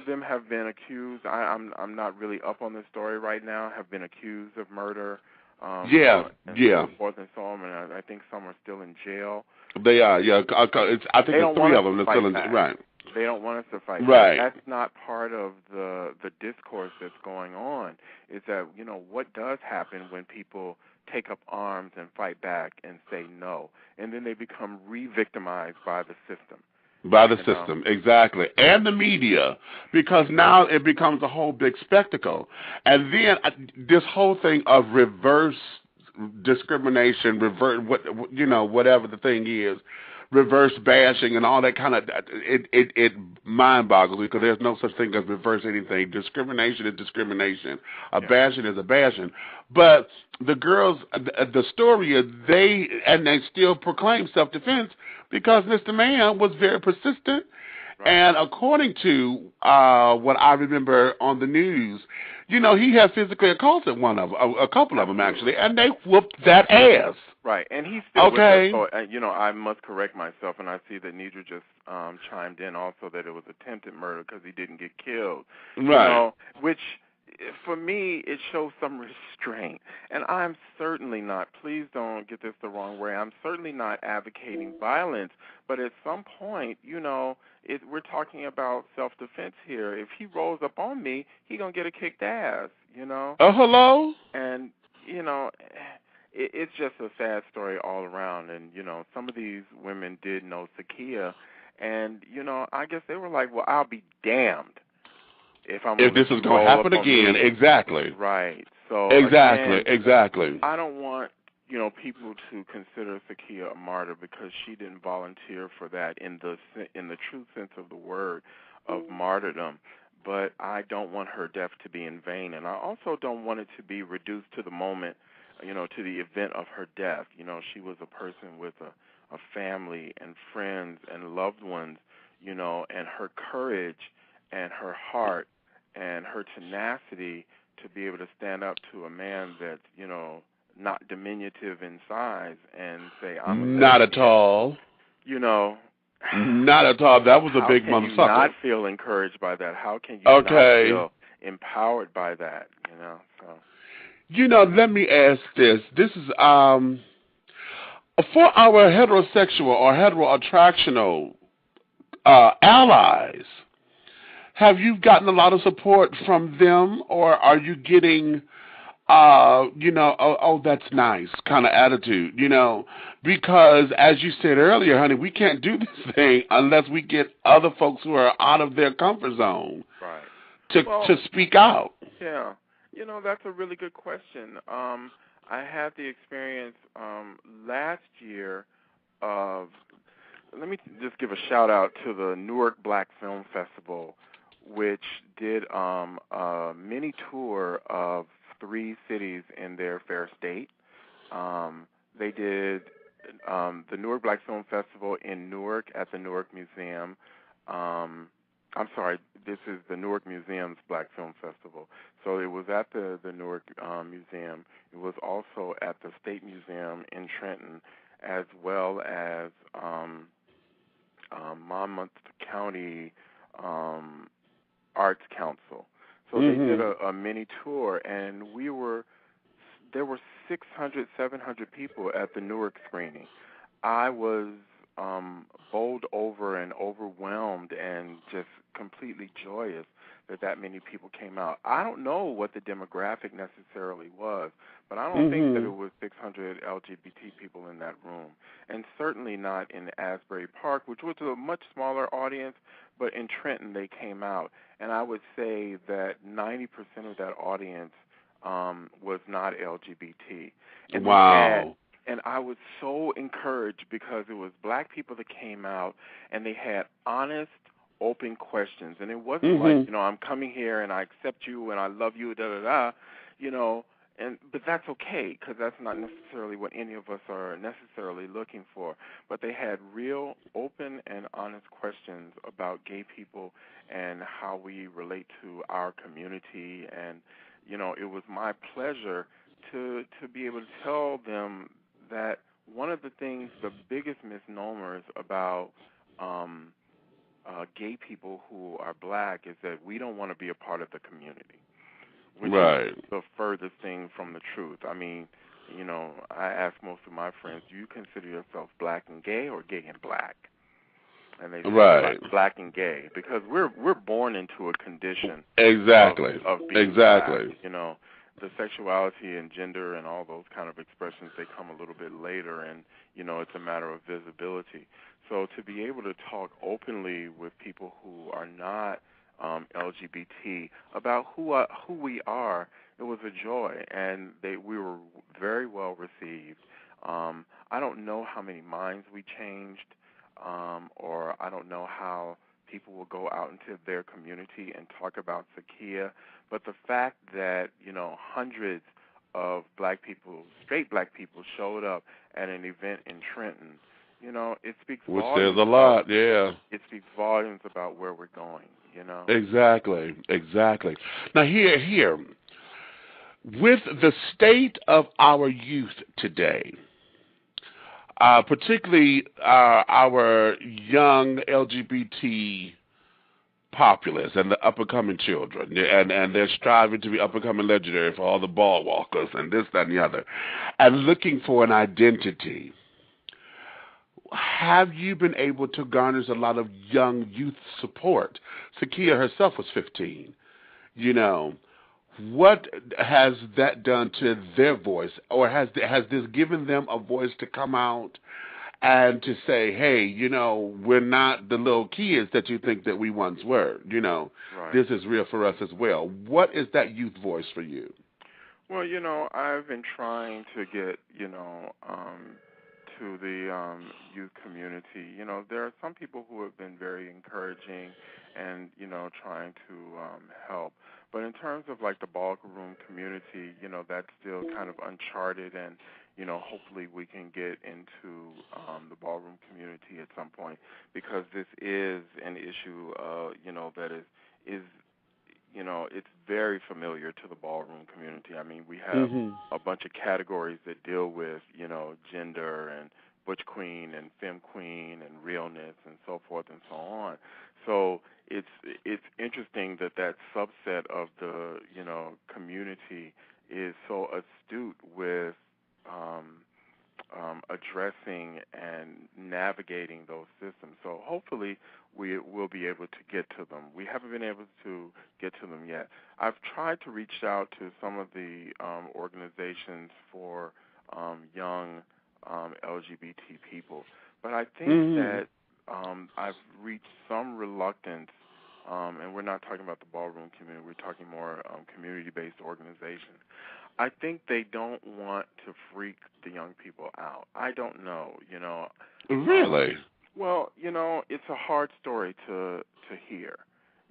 them have been accused. I'm not really up on this story right now. Have been accused of murder. And so forth and so on. And I think some are still in jail. They are. Yeah, I think there's 3 of them are still in jail. Right. They don't want us to fight. Right. That's not part of the discourse that's going on. Is that what does happen when people take up arms and fight back and say no, and then they become re-victimized by the system. By the system, exactly. And the media, because now it becomes a whole big spectacle. And then this whole thing of reverse discrimination, whatever the thing is, reverse bashing and all that kind of, it mind boggles me, because there's no such thing as reverse anything. Discrimination is discrimination. A bashing is a bashing. But the girls, the story is they still proclaim self-defense because Mr. Man was very persistent. Right. And according to what I remember on the news, he had physically assaulted a couple of them actually, and they whooped that ass. Right, and he's still with us. So, I must correct myself, and I see that Nidra just chimed in also that it was attempted murder because he didn't get killed. Right. Which, for me, it shows some restraint. And I'm certainly not, please don't get this the wrong way, I'm certainly not advocating violence, but at some point, we're talking about self-defense here. If he rolls up on me, he going to get a kicked ass, hello? And, it's just a sad story all around. And, some of these women did know Sakia, and, I guess they were like, well, I'll be damned if this is going to happen again. Exactly. Right. So Exactly. I don't want, people to consider Sakia a martyr because she didn't volunteer for that in the true sense of the word of martyrdom. But I don't want her death to be in vain, and I also don't want it to be reduced to the moment, to the event of her death. She was a person with a family and friends and loved ones, and her courage and her heart and her tenacity to be able to stand up to a man that's, not diminutive in size and say, I'm not at all. Not at all. That was a big motherfucker. How can you not feel encouraged by that? How can you not feel empowered by that? So. Let me ask this. This is for our heterosexual or heteroattractional allies. Have you gotten a lot of support from them, or are you getting, that's nice kind of attitude, Because as you said earlier, honey, we can't do this thing unless we get other folks who are out of their comfort zone to speak out. Yeah. That's a really good question. I had the experience last year of, let me just give a shout out to the Newark Black Film Festival, which did a mini tour of 3 cities in their fair state. They did the Newark Black Film Festival in Newark at the Newark Museum. I'm sorry, this is the Newark Museum's Black Film Festival. So it was at the Newark Museum. It was also at the State Museum in Trenton, as well as Monmouth County Arts Council. So they did a mini tour, and we were there were 600, 700 people at the Newark screening. I was bowled over and overwhelmed and just completely joyous that many people came out. I don't know what the demographic necessarily was, but I don't think that it was 600 LGBT people in that room, and certainly not in Asbury Park, which was a much smaller audience, but in Trenton they came out, and I would say that 90% of that audience was not LGBT. And wow. And I was so encouraged because it was black people that came out, and they had honest, open questions. And it wasn't like, I'm coming here and I accept you and I love you, da-da-da, but that's okay because that's not necessarily what any of us are necessarily looking for. But they had real, open, and honest questions about gay people and how we relate to our community. And, it was my pleasure to be able to tell them that one of the things, the biggest misnomers about gay people who are black is that we don't want to be a part of the community, which is the furthest thing from the truth. I mean, I ask most of my friends, do you consider yourself black and gay or gay and black? And they say black and gay because we're born into a condition of being black, The sexuality and gender and all those kind of expressions, they come a little bit later, and, it's a matter of visibility. So to be able to talk openly with people who are not LGBT about who we are, it was a joy, and we were very well received. I don't know how many minds we changed, or I don't know how people will go out into their community and talk about Sakia, but the fact that, hundreds of black people, straight black people, showed up at an event in Trenton, it speaks volumes. Which says a lot, yeah. It speaks volumes about where we're going, Exactly. Now here, with the state of our youth today, particularly our young LGBT populace and the up-and-coming children, and they're striving to be up-and-coming legendary for all the ball walkers and this, that, and the other, and looking for an identity. Have you been able to garner a lot of young youth support? Sakia herself was 15. What has that done to their voice, or has this given them a voice to come out and to say, hey, we're not the little kids that you think that we once were. This is real for us as well. What is that youth voice for you? Well, I've been trying to get, to the youth community. There are some people who have been very encouraging and, trying to help. But in terms of, like, the ballroom community, that's still kind of uncharted, and, hopefully we can get into the ballroom community at some point, because this is an issue, that is it's very familiar to the ballroom community. I mean, we have a bunch of categories that deal with, gender and butch queen and femme queen and realness and so forth and so on. So it's interesting that subset of the, community is so astute with addressing and navigating those systems. So hopefully we will be able to get to them. We haven't been able to get to them yet. I've tried to reach out to some of the organizations for young LGBT people, but I think that I've reached some reluctance, and we're not talking about the ballroom community, we're talking more community-based organizations. I think they don't want to freak the young people out. I don't know, Really? Well, it's a hard story to hear,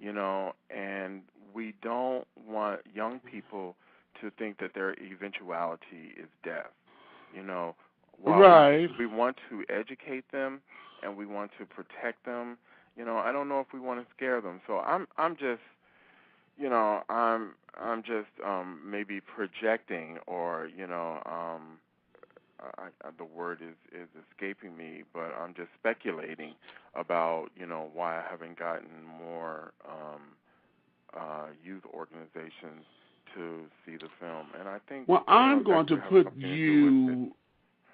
and we don't want young people to think that their eventuality is death, While we want to educate them and we want to protect them, I don't know if we want to scare them. So I'm just maybe projecting, or the word is escaping me, but I'm just speculating about why I haven't gotten more youth organizations to see the film, and I think Well, I'm going to put you.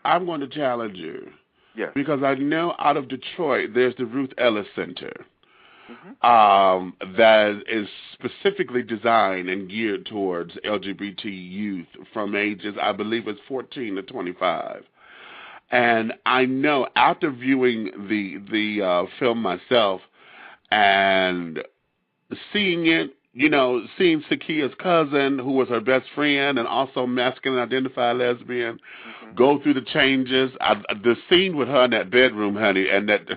I'm going to challenge you. Yes. Because I know out of Detroit, there's the Ruth Ellis Center that is specifically designed and geared towards LGBT youth from ages, I believe it's 14 to 25. And I know after viewing the film myself and seeing it, seeing Sakia's cousin, who was her best friend and also masculine identified lesbian, go through the changes. The scene with her in that bedroom, honey, and that.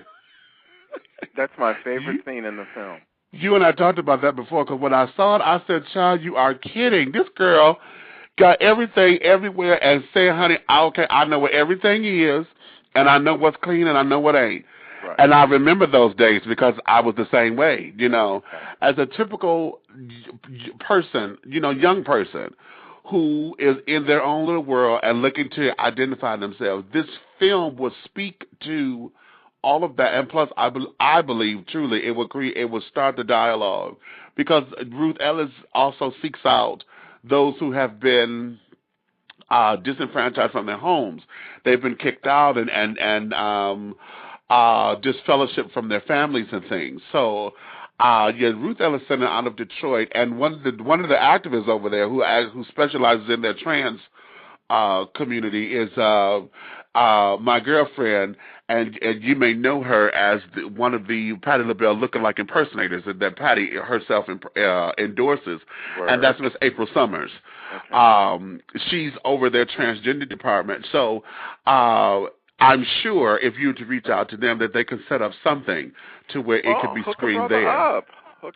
That's my favorite scene in the film. You and I talked about that before, because when I saw it, I said, child, you are kidding. This girl got everything everywhere and said, honey, okay, I know where everything is, and I know what's clean and I know what ain't. Right. And I remember those days because I was the same way, as a typical person, young person who is in their own little world and looking to identify themselves. This film would speak to all of that, and plus, I believe truly it would start the dialogue, because Ruth Ellis also seeks out those who have been disenfranchised from their homes. They've been kicked out and disfellowship from their families and things. So, Ruth Ellis Center out of Detroit, and one of the activists over there who specializes in their trans community is my girlfriend, and you may know her as one of the Patti LaBelle lookalike impersonators that Patti herself endorses, and that's Miss April Summers. Okay. She's over their transgender department, so I'm sure if you were to reach out to them that they can set up something to where it could be screened there.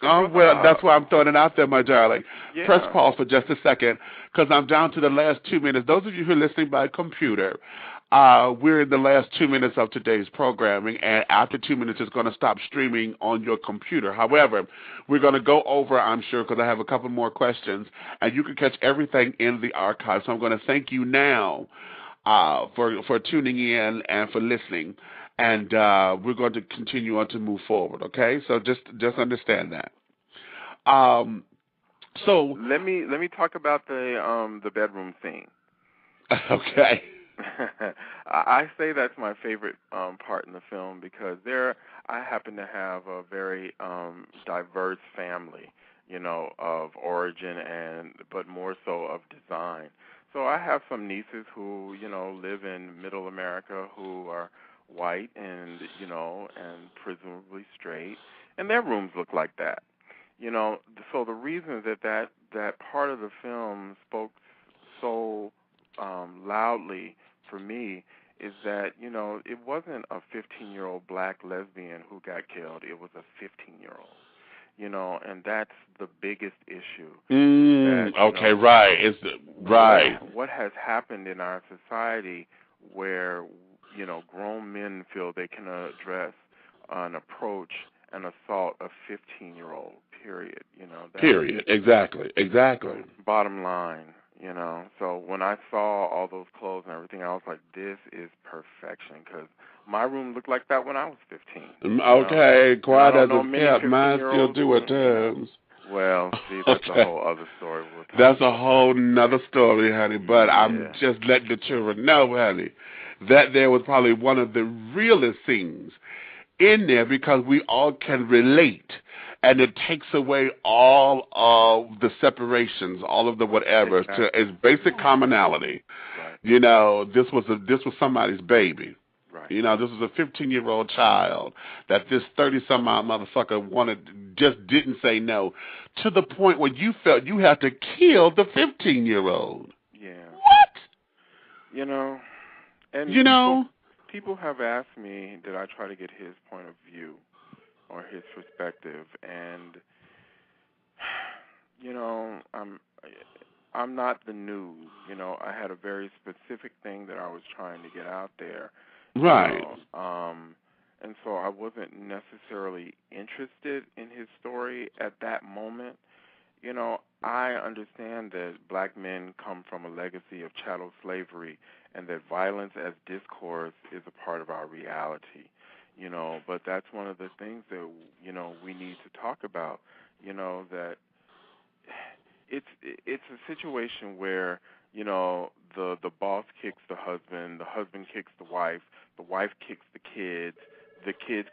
Well, that's why I'm throwing it out there, my darling. Yeah. Press pause for just a second, because I'm down to the last 2 minutes. Those of you who are listening by computer, we're in the last 2 minutes of today's programming, and after 2 minutes, it's going to stop streaming on your computer. However, we're going to go over, I'm sure, because I have a couple more questions, and you can catch everything in the archive. So I'm going to thank you now for tuning in and for listening, and we're going to continue on to move forward. Okay, so just understand that. So let me talk about the bedroom scene. Okay. I say that's my favorite part in the film because I happen to have a very diverse family, of origin but more so of design. So I have some nieces who, live in Middle America who are white and presumably straight, and their rooms look like that. So the reason that part of the film spoke so loudly for me is that, it wasn't a 15-year-old black lesbian who got killed. It was a 15-year-old, and that's the biggest issue. Okay, right. Right. What has happened in our society where, grown men feel they can address an approach and assault a 15-year-old, period. Period. Exactly. Bottom line. So when I saw all those clothes and everything, I was like, this is perfection, because my room looked like that when I was 15. Okay, quiet as a cat. Mine still do at times. Well, see, that's a whole other story. That's a whole nother story, honey, but I'm just letting the children know, honey, that there was probably one of the realest scenes in there because we all can relate. And it takes away all of the separations, all of the whatever, to its basic commonality. Right. This was somebody's baby. Right. This was a 15-year-old child that this 30-some-odd motherfucker just didn't say no, to the point where you felt you had to kill the 15-year-old. Yeah. What? And people have asked me, did I try to get his point of view or his perspective, and I'm not the news. I had a very specific thing that I was trying to get out there. Right. And so I wasn't necessarily interested in his story at that moment. I understand that black men come from a legacy of chattel slavery and that violence as discourse is a part of our reality. But that's one of the things that, we need to talk about, that it's a situation where, you know, the boss kicks the husband kicks the wife kicks the kids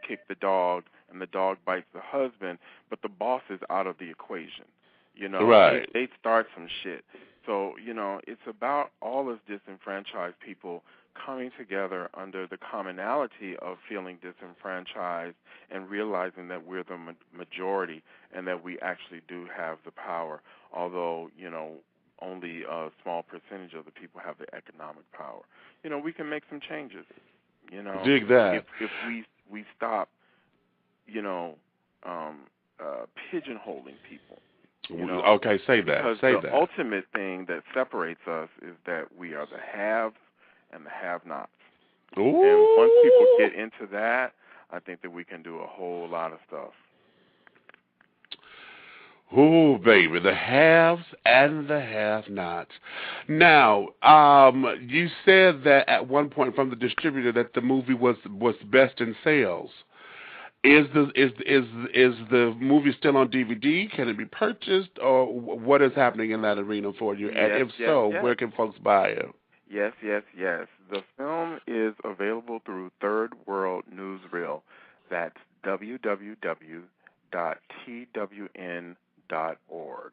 kick the dog, and the dog bites the husband, but the boss is out of the equation. You know, right. they start some shit. So, you know, it's about all us disenfranchised people coming together under the commonality of feeling disenfranchised and realizing that we're the majority and that we actually do have the power, although, you know, only a small percentage of the people have the economic power. You know, we can make some changes. You know, dig that. If we stop, you know, pigeonholing people. You know, okay, say that. Because the ultimate thing that separates us is that we are the haves and the have-nots. Ooh. And once people get into that, I think that we can do a whole lot of stuff. Ooh, baby, the haves and the have-nots. Now, you said that at one point from the distributor that the movie was best in sales. Is the movie still on DVD? Can it be purchased, or what is happening in that arena for you? And if so, where can folks buy it? Yes. The film is available through Third World Newsreel. That's www.twn.org.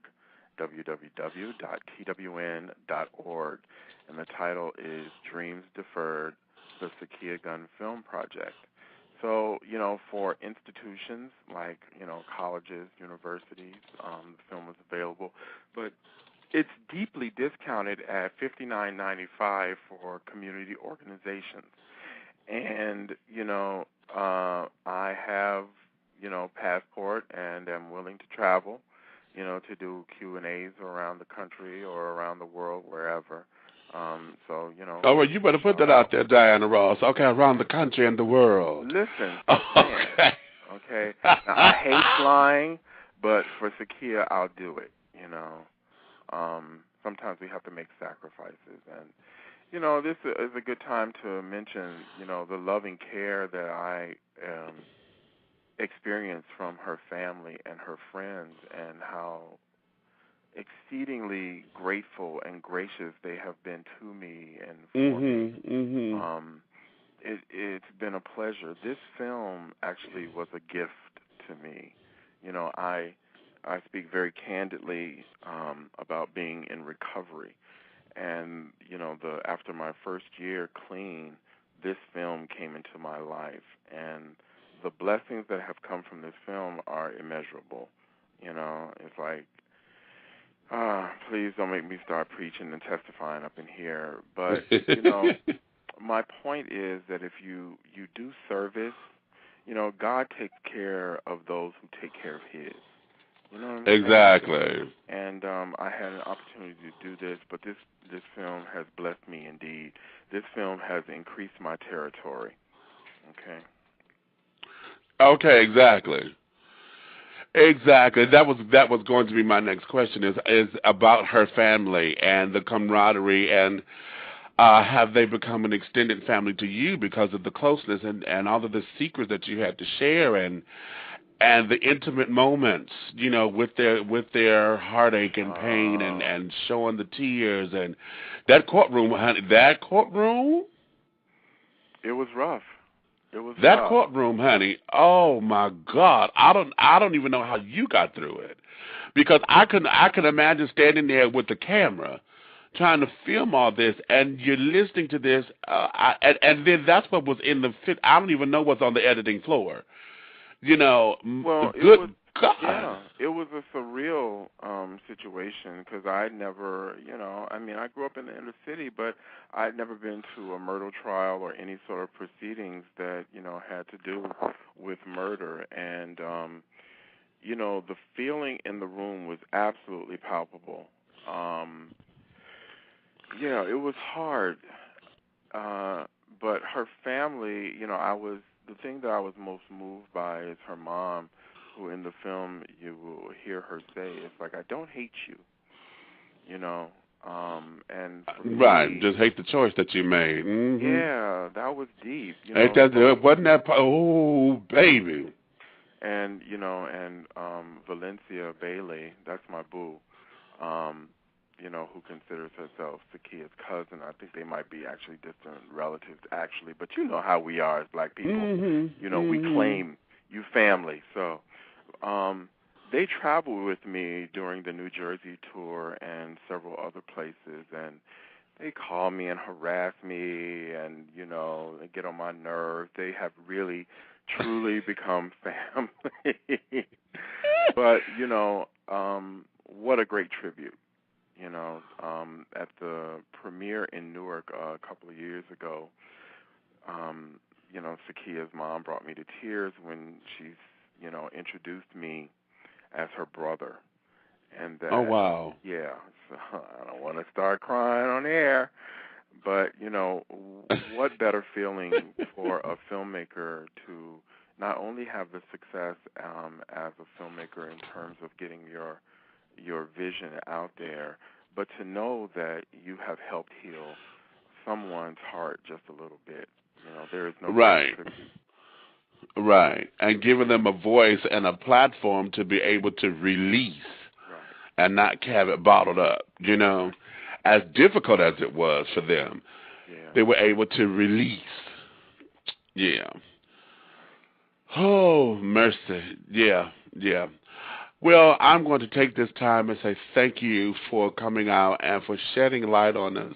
www.twn.org. And the title is Dreams Deferred, the Sakia Gunn Film Project. So, you know, for institutions like, you know, colleges, universities, the film is available. But it's deeply discounted at $59.95 for community organizations. And, you know, I have, you know, passport and am willing to travel, you know, to do Q&As around the country or around the world, wherever. So, you know. Oh, well, you better put that out there, Diana Ross. Okay, around the country and the world. Listen. Okay. Now, I hate flying, but for Sakia, I'll do it, you know. Sometimes we have to make sacrifices. And, you know, this is a good time to mention, you know, the loving care that I experienced from her family and her friends, and how exceedingly grateful and gracious they have been to me and for me. It's been a pleasure. This film actually was a gift to me. You know, I speak very candidly about being in recovery, and you know, after my first year clean, this film came into my life, and the blessings that have come from this film are immeasurable. You know, it's like, please don't make me start preaching and testifying up in here. But, you know, my point is that if you do service, you know, God takes care of those who take care of his. You know what I'm saying? Exactly. And I had an opportunity to do this, but this film has blessed me indeed. This film has increased my territory. Okay? Okay, exactly. Exactly. That was going to be my next question, is about her family and the camaraderie, and have they become an extended family to you because of the closeness and all of the secrets that you had to share and the intimate moments, you know, with their heartache and pain and showing the tears and that courtroom, honey, it was rough. That courtroom, honey. Oh my God! I don't even know how you got through it, because I can imagine standing there with the camera, trying to film all this, and you're listening to this, and then that's what was in the fit. I don't even know what's on the editing floor. You know, well, God. Yeah, it was a surreal situation, because I'd never, you know, I mean, I grew up in the inner city, but I'd never been to a murder trial or any sort of proceedings that, you know, had to do with murder. And, you know, the feeling in the room was absolutely palpable. Yeah, it was hard. But her family, you know, the thing that I was most moved by is her mom, who in the film you will hear her say, it's like, I don't hate you, you know, and for right, me, just hate the choice that you made. Mm-hmm. Yeah, that was deep. You Ain't know, that, wasn't that, oh, baby. And, you know, and Valencia Bailey, that's my boo. who considers herself Sakia's cousin. I think they might be actually distant relatives, actually. But you know how we are as black people. Mm-hmm. We claim you family. So they traveled with me during the New Jersey tour and several other places, and they call me and harass me and, they get on my nerves. They have really, truly become family. But, what a great tribute. At the premiere in Newark a couple of years ago, Sakia's mom brought me to tears when she, introduced me as her brother. And that, oh, wow. Yeah, so I don't want to start crying on air, but, what better feeling for a filmmaker to not only have the success as a filmmaker in terms of getting your vision out there, but to know that you have helped heal someone's heart just a little bit. There is no right. Right, and giving them a voice and a platform to be able to release and not have it bottled up, As difficult as it was for them, they were able to release. Yeah. Oh, mercy. Yeah. Well, I'm going to take this time and say thank you for coming out and for shedding light on us.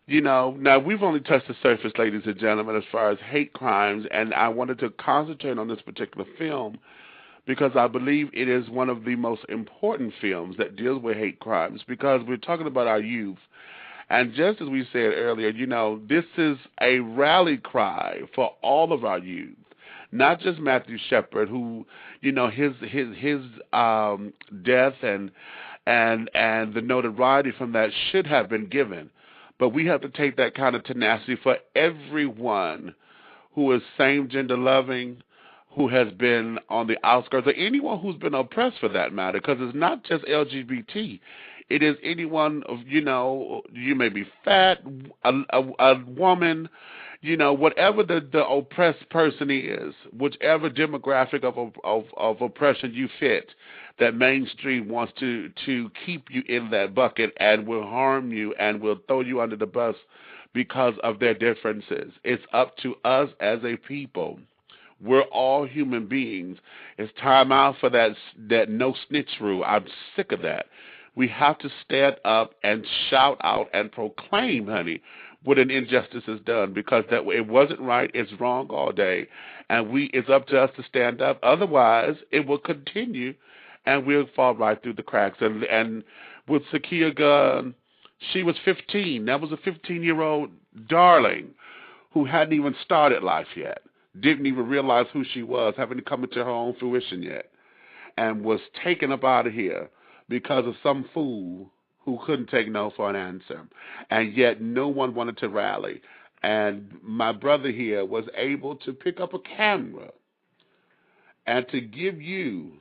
Now we've only touched the surface, ladies and gentlemen, as far as hate crimes, and I wanted to concentrate on this particular film because I believe it is one of the most important films that deals with hate crimes because we're talking about our youth. And just as we said earlier, this is a rally cry for all of our youth, not just Matthew Shepard, who, his death and the notoriety from that should have been given. But we have to take that kind of tenacity for everyone who is same-gender loving, who has been on the outskirts, or anyone who's been oppressed for that matter, because it's not just LGBT. It is anyone, you may be fat, a woman, whatever the oppressed person is, whichever demographic of oppression you fit, that mainstream wants to keep you in that bucket and will harm you and will throw you under the bus because of their differences. It's up to us as a people. We're all human beings. It's time out for that no snitch rule. I'm sick of that. We have to stand up and shout out and proclaim, honey, what an injustice is done, because that it wasn't right, it's wrong all day, and it's up to us to stand up. Otherwise, it will continue, and we'll fall right through the cracks. And with Sakia Gunn, she was 15. That was a 15-year-old darling who hadn't even started life yet, didn't even realize who she was, haven't come into her own fruition yet, and was taken up out of here because of some fool who couldn't take no for an answer. And yet no one wanted to rally. And my brother here was able to pick up a camera and to give you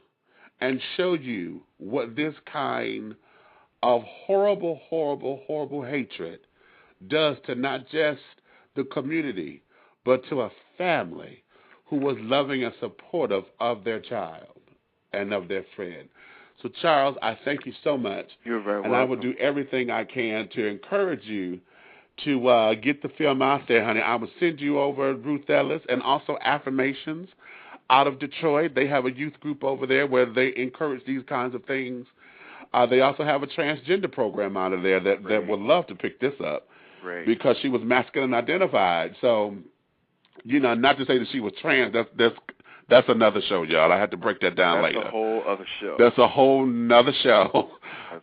and show you what this kind of horrible, horrible, horrible hatred does to not just the community, but to a family who was loving and supportive of their child and of their friend. So, Charles, I thank you so much. You're very welcome. And I will do everything I can to encourage you to get the film out there, honey. I will send you over Ruth Ellis and also Affirmations out of Detroit. They have a youth group over there where they encourage these kinds of things. They also have a transgender program out of there that would love to pick this up. Great. Because she was masculine identified. So, not to say that she was trans, that's another show, y'all. I had to break that down later. That's a whole other show. That's a whole nother show.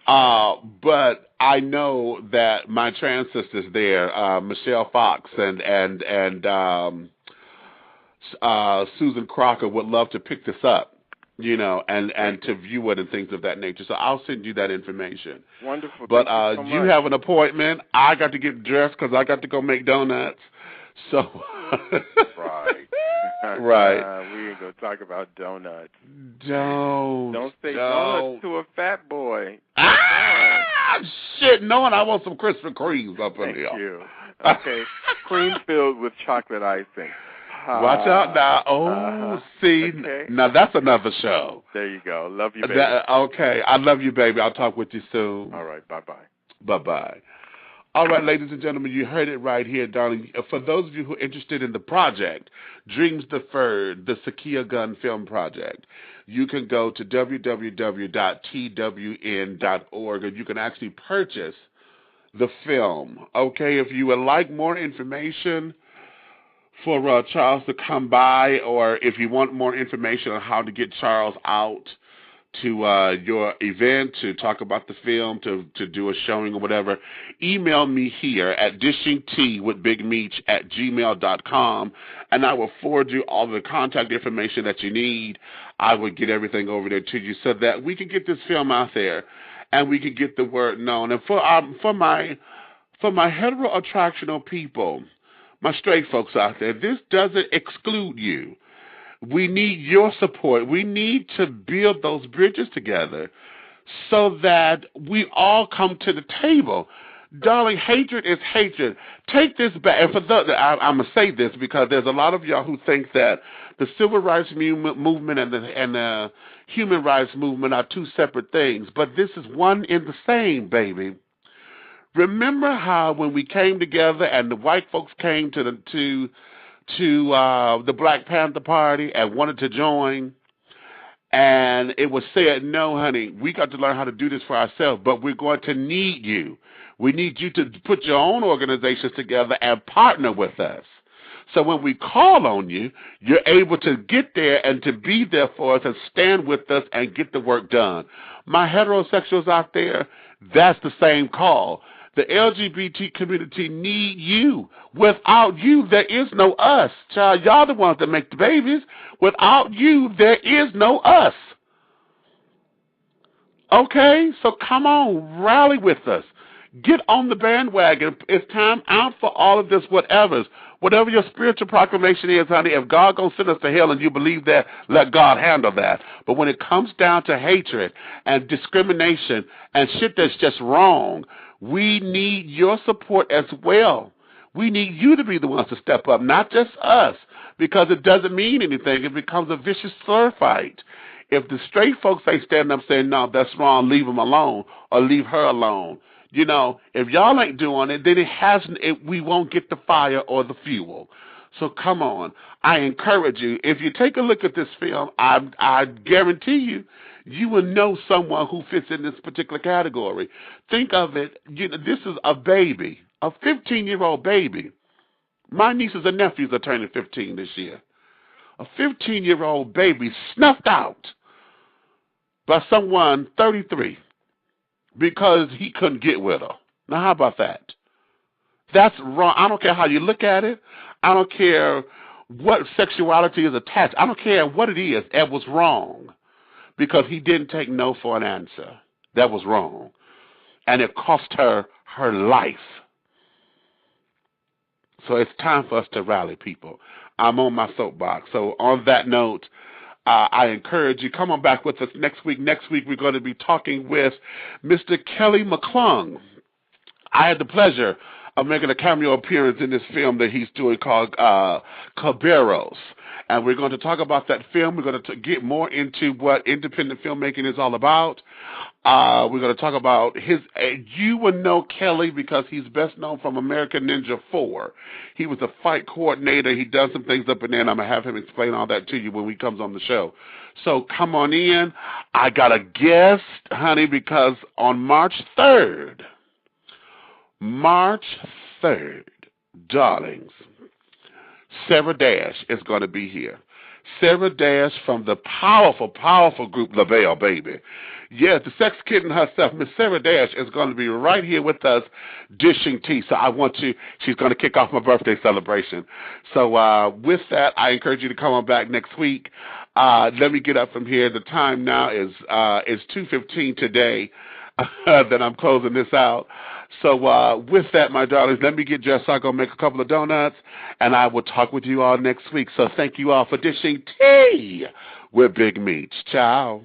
Right. But I know that my trans sisters there, Michelle Fox and Susan Crocker, would love to pick this up, and to view it and things of that nature. So I'll send you that information. Wonderful. But Thank you so you much. have an appointment. I got to get dressed because I got to go make donuts. So right. Right. We ain't gonna talk about donuts. Don't say donuts to a fat boy. Shit, knowing I want some Krispy Kremes up in here. Thank you. Okay, cream filled with chocolate icing. Watch out now. Oh, see, okay. Now that's another show. There you go. Love you, baby. Okay, I love you, baby. I'll talk with you soon. All right, bye-bye. Bye-bye. All right, ladies and gentlemen, you heard it right here, darling. For those of you who are interested in the project, Dreams Deferred, the Sakia Gunn Film Project, you can go to www.twn.org, and you can actually purchase the film. Okay, if you would like more information for Charles to come by, or if you want more information on how to get Charles out to your event, to talk about the film, to do a showing or whatever, email me here at dishingteawithbigmeech@gmail.com, and I will forward you all the contact information that you need. I will get everything over there to you so that we can get this film out there and we can get the word known. And for my hetero-attractional people, my straight folks out there, this doesn't exclude you. We need your support. We need to build those bridges together so that we all come to the table. Darling, hatred is hatred. Take this back. And for I'm going to say this because there's a lot of y'all who think that the civil rights movement and the human rights movement are two separate things. But this is one in the same, baby. Remember how when we came together and the white folks came to the Black Panther Party and wanted to join, and it was said, no, honey, we got to learn how to do this for ourselves, but we're going to need you. We need you to put your own organizations together and partner with us. So when we call on you, you're able to get there and to be there for us and stand with us and get the work done. My heterosexuals out there, that's the same call. The LGBT community need you. Without you, there is no us. Child, y'all the ones that make the babies. Without you, there is no us. Okay? So come on, rally with us. Get on the bandwagon. It's time out for all of this whatever your spiritual proclamation is, honey. If God gonna send us to hell and you believe that, let God handle that. But when it comes down to hatred and discrimination and shit that's just wrong, we need your support as well. We need you to be the ones to step up, not just us, because it doesn't mean anything. It becomes a vicious sword fight. If the straight folks ain't standing up saying, no, that's wrong, leave them alone, or leave her alone, you know, if y'all ain't doing it, then we won't get the fire or the fuel. So come on. I encourage you, if you take a look at this film, I guarantee you will know someone who fits in this particular category. Think of it, this is a baby, a 15-year-old baby. My nieces and nephews are turning 15 this year. A 15-year-old baby snuffed out by someone 33 because he couldn't get with her. Now, how about that? That's wrong. I don't care how you look at it. I don't care what sexuality is attached. I don't care what it is. It was wrong because he didn't take no for an answer. That was wrong. And it cost her her life. So it's time for us to rally, people. I'm on my soapbox. So on that note, I encourage you, come on back with us next week. Next week, we're going to be talking with Mr. Kelly McClung. I had the pleasure of making a cameo appearance in this film that he's doing called Caballeros. And we're going to talk about that film. We're going to get more into what independent filmmaking is all about. We're going to talk about you will know Kelly because he's best known from American Ninja 4. He was a fight coordinator. He does some things up in there, and I'm going to have him explain all that to you when he comes on the show. So come on in. I got a guest, honey, because on March 3rd, darlings, Sarah Dash is going to be here. Sarah Dash from the powerful, powerful group LaBelle, baby. Yes, the sex kitten herself, Miss Sarah Dash, is going to be right here with us dishing tea. So she's going to kick off my birthday celebration. So with that, I encourage you to come on back next week. Let me get up from here. The time now is 2:15 today that I'm closing this out. So with that, my darlings, let me get dressed so I can make a couple of donuts, and I will talk with you all next week. So thank you all for dishing tea with Big Meech. Ciao.